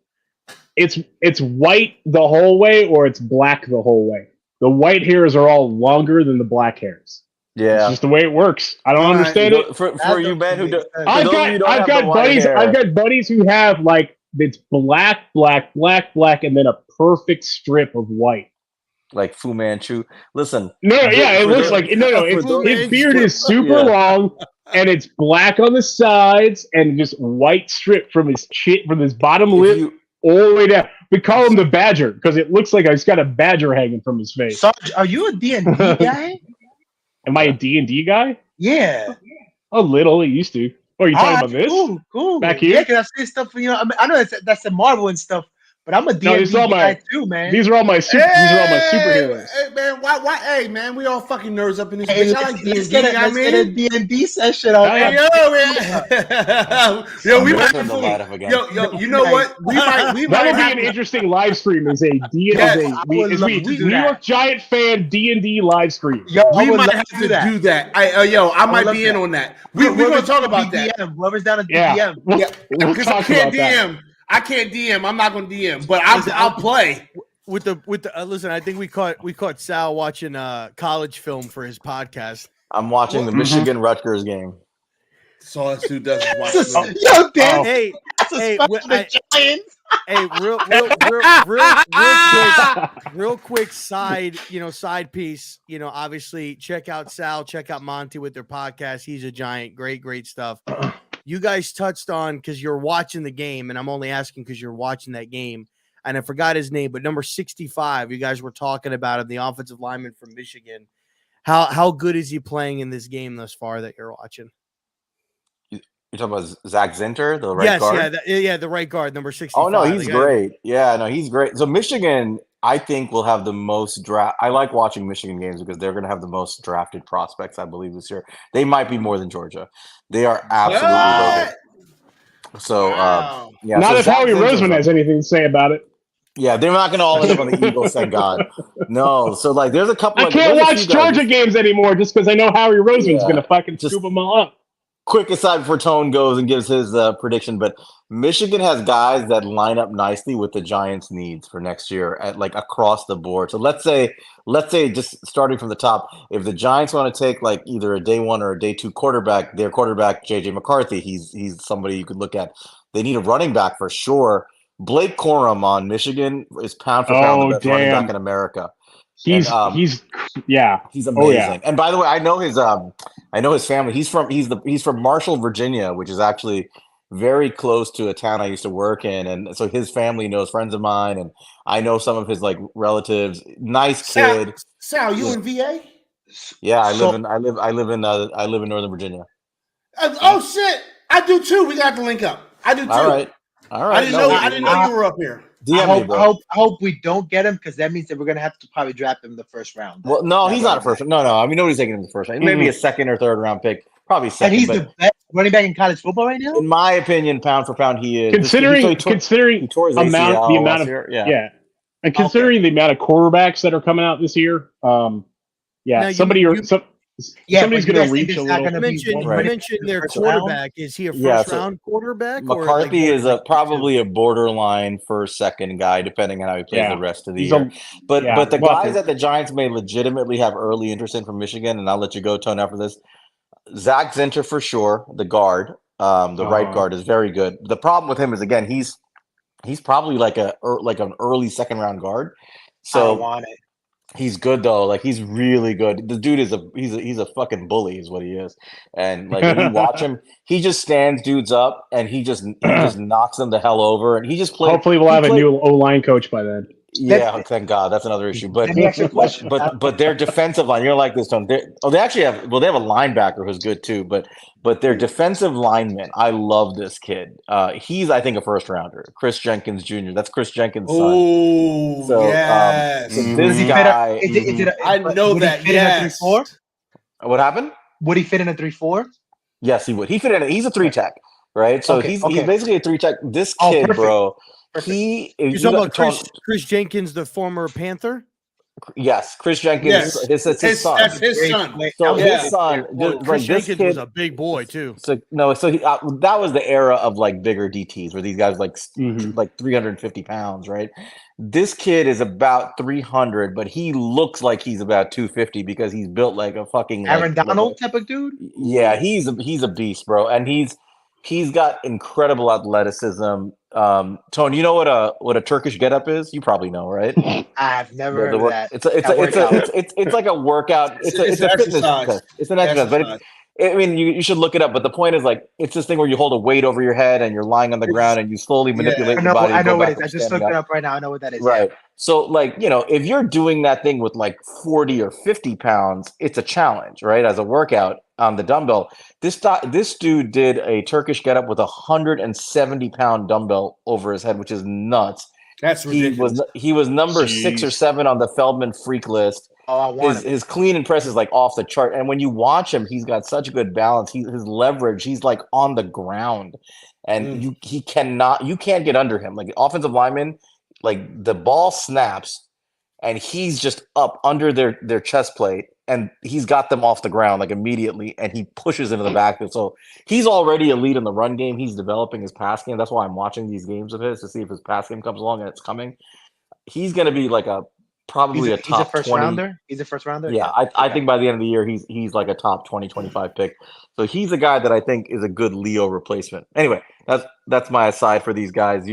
it's white the whole way or it's black the whole way. The white hairs are all longer than the black hairs. It's Yeah. just the way it works. I don't All right. understand it. For you men who do, for I've those of you who don't have got the white buddies. hair, I've got buddies who have like it's black, and then a perfect strip of white. like Fu Manchu. Listen, No, yeah, it for looks the- like no. for those- His beard is super Yeah. long, and it's black on the sides, and just white strip from his from his bottom if lip you, all the way down. We call him the Badger because it looks like he's got a badger hanging from his face. Sarge, are you a D&D guy? Am I a D&D guy? Yeah. A little. I used to. Oh, are you talking about this? Cool. Back here? Yeah, because I've seen stuff. I mean, I know that's the Marvel and stuff, but I'm a D&D this is all guy my- too, man. These are all my superheroes. Hey man, why? Hey man, we all fucking nerds up in this Hey, bitch. I like let's D&D. get You know what I a mean? D&D session on. Hey, yo, we might turn the light up again. Yo, you know what? We That might would be have an to- interesting live stream. As a Yes, I would love to do New that. York Giant fan D&D live stream. Yo, I We would might love have to to do that. I would might love be in that. on that. We're gonna talk about that. DDM. Whoever's down at Yeah. DDM. Yeah, We'll because I talk can't about that. DM. I can't DM. I'm not gonna DM, but I'll play. With the listen, I think we caught Sal watching college film for his podcast. I'm watching the Michigan Rutgers game. That's all this dude does is watch. Yo, movies. Dan, Hey, that's a hey, special Giants. hey, real quick side piece. Obviously check out Sal, check out Monty with their podcast. He's a giant, great stuff. You guys touched on because you're watching the game, and I'm only asking because you're watching that game. And I forgot his name, but number 65, you guys were talking about him, the offensive lineman from Michigan. How good is he playing in this game thus far that you're watching? You're talking about Zach Zinter, the right guard? The right guard, number 65. Oh no, he's The guy- great. Yeah, no, he's great. So Michigan, I think, will have the most draft. I like watching Michigan games because they're going to have the most drafted prospects, I believe, this year. They might be more than Georgia. They are absolutely loaded. So, Wow. yeah. Not so if Zach Howie Zinter's Roseman has anything to say about it. Yeah, they're not going to all end up on the Eagles, thank God. No, so like, there's a couple. I can't watch Georgia games anymore just because I know Howie Roseman's Yeah. going to fucking Just- scoop them all up. Quick aside before Tone goes and gives his prediction, but Michigan has guys that line up nicely with the Giants' needs for next year at like across the board. So let's say just starting from the top, if the Giants want to take like either a day one or a day two quarterback, their quarterback JJ McCarthy, he's somebody you could look at. They need a running back for sure. Blake Corum on Michigan is pound for pound the best running back in America. He's He's amazing. Oh, yeah. And by the way, I know his family. He's from Marshall, Virginia, which is actually very close to a town I used to work in. And so his family knows friends of mine, and I know some of his like relatives. Nice kid. Sal, you in VA? Yeah, I live in Northern Virginia. Oh shit, I do too. We got to link up. I do too. All right. I didn't know you were up here. DM me, bro. I hope we don't get him because that means that we're gonna have to probably draft him in the first round. Well, no, he's not a first. No. I mean, nobody's taking him in the first round. Maybe a second or third round pick. Probably And second. he's but the best running back in college football right now. in my opinion, pound for pound, he is. Considering he tore his the amount last of year. yeah. And considering the amount of quarterbacks that are coming out this year, Now, Yeah, somebody's but you going guys to think reach it's a not little. gonna be mentioned, one you Right. mentioned their first round? quarterback. Is he a Yeah, first so round quarterback? McCarthy is like probably a borderline first, second guy, depending on how he plays Yeah. the rest of the He's year. But the well, guys that the Giants may legitimately have early interest in from Michigan, and I'll let you go, Tone, after this. Zach Zinter for sure, the guard, the right guard is very good. The problem with him is again he's probably like an early second round guard. I don't So want it. he's good though. Like he's really good. The dude is he's a fucking bully, is what he is. And like when you watch him, he just stands dudes up and he just knocks them the hell over. And he just played. hopefully we'll have a new O-line coach by then. Yeah, thank God. That's another issue. But Let me ask you a question. but their defensive line, you're like this, Tone. They actually have a linebacker who's good too. But their defensive lineman, I love this kid. He's I think a first rounder, Chris Jenkins Jr. That's Chris Jenkins' son. Oh, So, yes. so Mhm. this guy, I know would he that. fit in a Yes. 3-4? what happened? Would he fit in a 3-4? Yes, he would. He fit in. He's a three tech, right? So Okay, he's okay. basically a three tech. This Oh, kid, perfect. bro. Perfect. you're talking about Chris Jenkins, the former Panther. Yes, Chris Jenkins. Yes. His son. That's his Great son. play. So That was Yeah. his son, Well, like Chris this Jenkins kid, was a big boy too. So no, so that was the era of like bigger DTs where these guys Mhm. like 350 pounds, right? This kid is about 300, but he looks like he's about 250 because he's built like a fucking Aaron like Donald type of dude? yeah, he's a beast, bro, and he's got incredible athleticism. Tone, you know what a Turkish getup is? You probably know, right? I've never heard of that. It's That workout. it's like a workout. It's a an fitness exercise. test. It's an exercise, but I mean, you should look it up. But the point is, like, it's this thing where you hold a weight over your head and you're lying on the ground and you slowly manipulate I your know, body. I to go know what back it is. up I just standing looked it up. up right now. I know what that is. Right. So, like, if you're doing that thing with like 40 or 50 pounds, it's a challenge, right? As a workout on the dumbbell. This dude did a Turkish getup with a 170-pound dumbbell over his head, which is nuts. That's ridiculous. He was number 6 or 7 on the Feldman freak list. Oh, I want him. His clean and press is like off the chart, and when you watch him, he's got such good balance. His leverage, he's like on the ground, and you can't get under him. Like offensive linemen, like the ball snaps, and he's just up under their chest plate, and he's got them off the ground like immediately, and he pushes into the backfield. So he's already elite in the run game. He's developing his pass game. That's why I'm watching these games of his to see if his pass game comes along, and it's coming. He's going to be like probably a top He's a first 20. rounder. He's a first rounder. Yeah, I think by the end of the year he's like a top 20, 25 pick. So he's a guy that I think is a good Leo replacement. Anyway, that's my aside for these guys.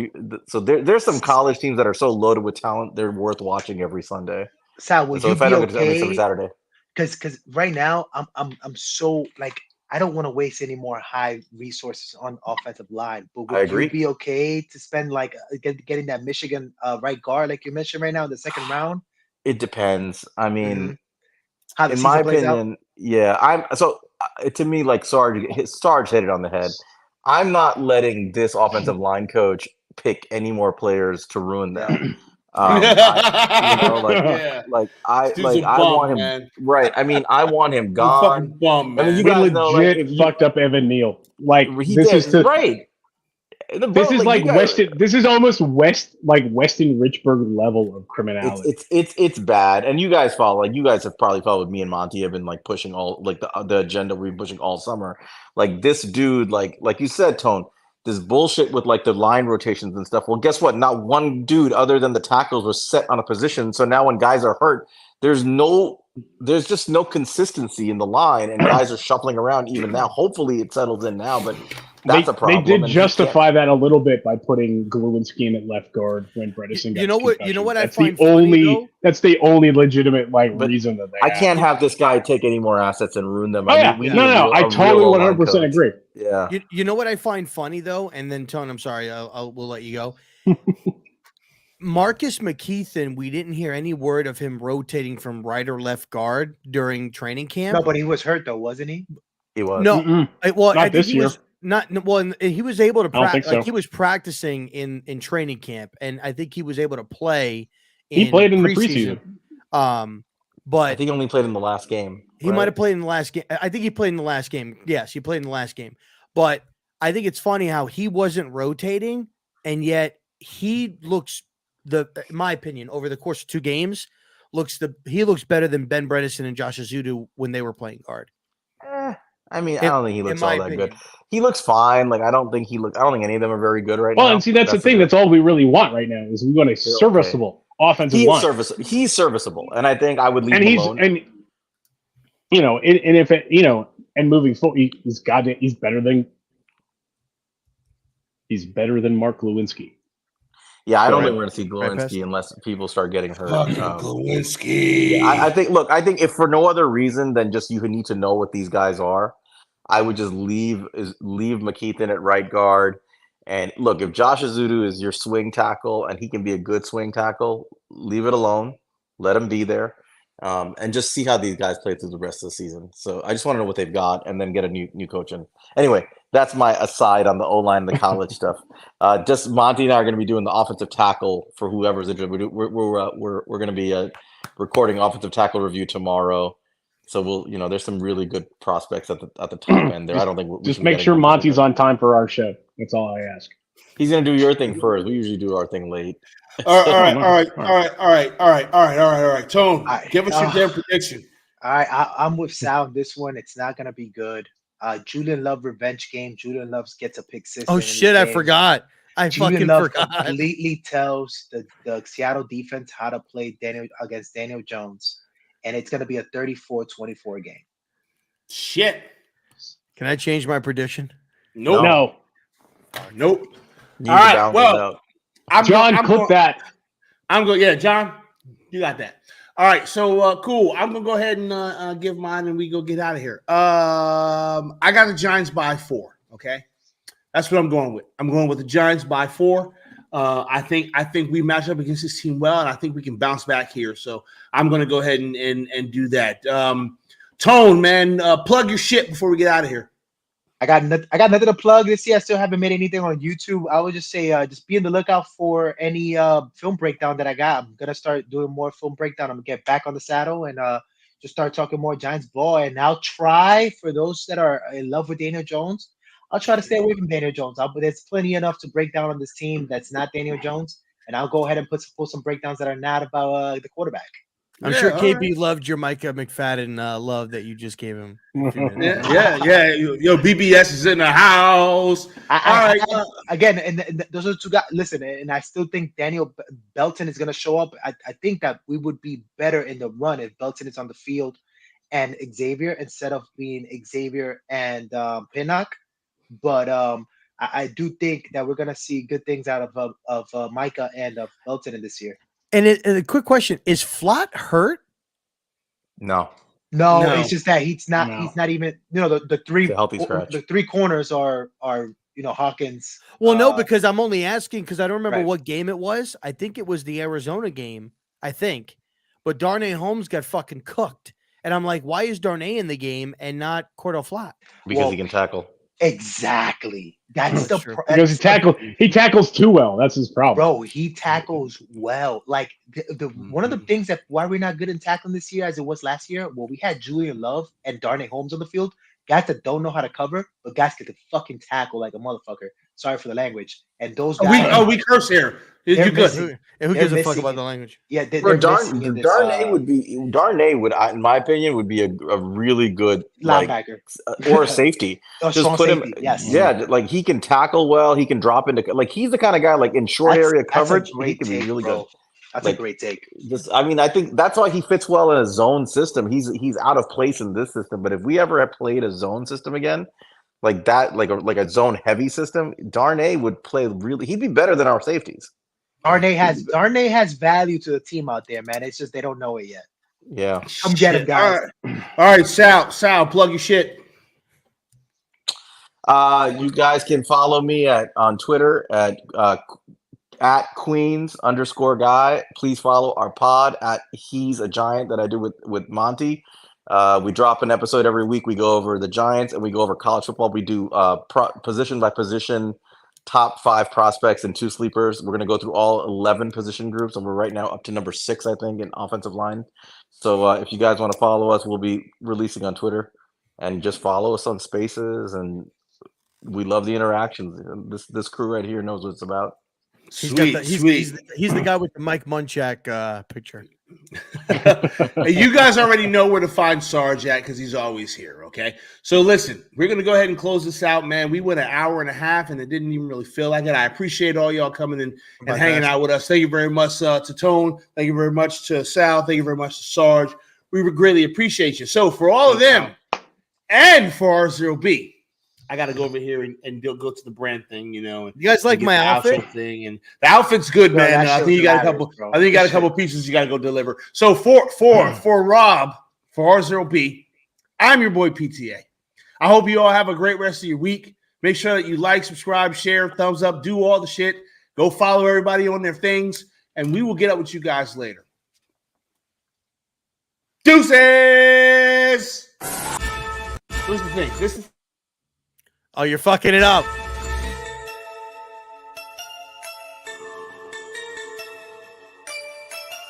So there's some college teams that are so loaded with talent they're worth watching every Sunday. Sal, would So you if I be don't get to at least okay? every Saturday. Because right now I'm so like I don't want to waste any more high resources on offensive line. But I would agree. you be okay to spend like getting that Michigan right guard like you mentioned right now in the second round? It depends. I mean, How the in my season plays out? opinion, yeah. To me, like Sarge hit it on the head. I'm not letting this offensive line coach pick any more players to ruin them. Yeah. I Dude's a want bum, him man. right. I mean, I want him He's a gone. fucking bum, I mean, man. you We guys know, like, legit fucked up Evan Neal. Like he this did is right. This is like Weston. This is almost Weston Richburg level of criminality. It's bad, and you guys follow. Like you guys have probably followed me and Monty have been like pushing all like the agenda we've been pushing all summer. Like this dude, like you said, Tone, this bullshit with like the line rotations and stuff. Well, guess what? Not one dude other than the tackles was set on a position. So now when guys are hurt, there's just no consistency in the line, and guys are shuffling around even now. Hopefully, it settles in now, but. That's a problem. They did justify that a little bit by putting Glewinski at left guard when Bredesen got You know what? concussion. You know what That's I find the funny, only. though? That's the only legitimate But reason that they. I can't have this guy take any more assets and ruin them. Oh yeah, we need no. I totally 100% agree. Yeah. You know what I find funny though, and then Tone, I'm sorry, we'll let you go. Marcus McKeithen, we didn't hear any word of him rotating from right or left guard during training camp. No, but he was hurt though, wasn't he? He was. No, well, Not I think this he year. was not. Well, he was able to practice. so. Like he was practicing in training camp, and I think he was able to play. He played in the preseason. But I think he only played in the last game. he might have played in the last game. I think he played in the last game. Yes, he played in the last game. But I think it's funny how he wasn't rotating, and yet he looks in my opinion, over the course of 2 games, looks better than Ben Bredesen and Josh Azudu when they were playing guard. I mean, I don't think he In looks my all that opinion. good. He looks fine. Like I don't think any of them are very good right Well, now. and see, that's the thing. That's all we really want right now is we want a serviceable offensive He is line. serviceable. He's serviceable, and I think I would leave And him alone. and you know, and if it, you know, and moving forward, he's better than Mark Lewinsky. Yeah, I don't Go think we're going to see Right, Pest? Glowinski unless people start getting hurt. Fucking Glowinski. I think. Look, I think if for no other reason than just you need to know what these guys are, I would just leave McKeithen at right guard. And look, if Josh Azudu is your swing tackle and he can be a good swing tackle, leave it alone. Let him be there, and just see how these guys play through the rest of the season. So I just want to know what they've got, and then get a new coach in. Anyway, that's my aside on the O-line, the college stuff. Just Monty and I are going to be doing the offensive tackle for whoever's interested. We're going to be recording offensive tackle review tomorrow. So we'll, there's some really good prospects at the top end there. I don't think we just can make get sure anyone Monty's on time for our show. That's all I ask. He's going to do your thing first. We usually do our thing late. All right. Tone, give us your damn prediction. All right, I'm with Sal on this one. It's not gonna be good. Julian Love revenge game. Julian Love gets a pick six. Oh shit! I forgot. I Julian fucking Love forgot. completely tells the Seattle defense how to play against Daniel Jones, and it's gonna be a 34-24 game. Shit. Can I change my prediction? Nope. No. Nope. You All need to right. balance Well, it out. John, clip that. I'm going. Yeah, John, you got that. All right. So cool. I'm gonna go ahead and give mine, and we go get out of here. I got the Giants by 4. Okay, that's what I'm going with. I'm going with the Giants by 4. I think we match up against this team well, and I think we can bounce back here. So I'm going to go ahead and do that. Tone, man, plug your shit before we get out of here. I got nothing to plug this year. I still haven't made anything on YouTube. I would just say just be on the lookout for any film breakdown that I got. I'm gonna start doing more film breakdown. I'm gonna get back on the saddle and just start talking more Giants ball. And I'll try, for those that are in love with Daniel Jones, I'll try to stay away from Daniel Jones. But there's plenty enough to break down on this team that's not Daniel Jones. And I'll go ahead and pull some breakdowns that are not about the quarterback. I'm sure KB loved your Micah McFadden love that you just gave him. Yeah. Yo, BBS is in the house. Again, and those are two guys. Listen, and I still think Daniel Belton is going to show up. I think that we would be better in the run if Belton is on the field and Xavier instead of being Xavier and Pinnock. But I do think that we're going to see good things out of Micah and of Belton in this year. And a quick question: is Flott hurt? No. It's just that he's not even. The three. It's a healthy scratch. The three corners are Hawkins. Well, no, because I'm only asking because I don't remember right. what game it was. I think it was the Arizona game. But Darnay Holmes got fucking cooked, and I'm like, why is Darnay in the game and not Cordell Flott? Because he can tackle. Exactly. That's the because he tackles too well. That's his problem. Bro, he tackles well. Like one of the things that why we're not good in tackling this year as it was last year, well, we had Julian Love and Darnay Holmes on the field. Guys that don't know how to cover, but guys get to fucking tackle like a motherfucker. Sorry for the language. And those guys we curse here. You're good. Who gives a fuck about the language? Yeah, Darnay would be in my opinion, would be a really good linebacker or a safety. Just put him. Yes. Yeah, like he can tackle well. He can drop into he's the kind of guy in short area coverage. He can be really good. That's a great take. I think that's why he fits well in a zone system. He's out of place in this system. But if we ever have played a zone system again, like that, like a zone heavy system, Darnay would play really. He'd be better than our safeties. Darnay has value to the team out there, man. It's just they don't know it yet. Yeah, come get him, guys. All right, Sal, plug your shit. You guys can follow me on Twitter at Queens_guy. Please follow our pod at He's a Giant that I do with Monty. We drop an episode every week. We go over the Giants and we go over college football. We do position by position, top 5 prospects and 2 sleepers. We're going to go through all 11 position groups, and we're right now up to number 6, I think, in offensive line. So if you guys want to follow us, we'll be releasing on Twitter, and just follow us on Spaces. And we love the interactions. This crew right here knows what it's about. He's the guy with the Mike Munchak picture. Hey, you guys already know where to find Sarge at because he's always here, okay? So listen, we're going to go ahead and close this out, man. We went an hour and a half, and it didn't even really feel like it. I appreciate all y'all coming in and hanging out with us. Thank you very much to Tone. Thank you very much to Sal. Thank you very much to Sarge. We would greatly appreciate you. So for all of them and for RZeroB, I got to go over here and go to the brand thing, And You guys like my outfit? Thing, and the outfit's good, man. I think you got a couple. I think you got a couple pieces you got to go deliver. So for Rob, for RZeroB, I'm your boy PTA. I hope you all have a great rest of your week. Make sure that you like, subscribe, share, thumbs up, do all the shit. Go follow everybody on their things, and we will get up with you guys later. Deuces. Here's the thing. Oh, you're fucking it up.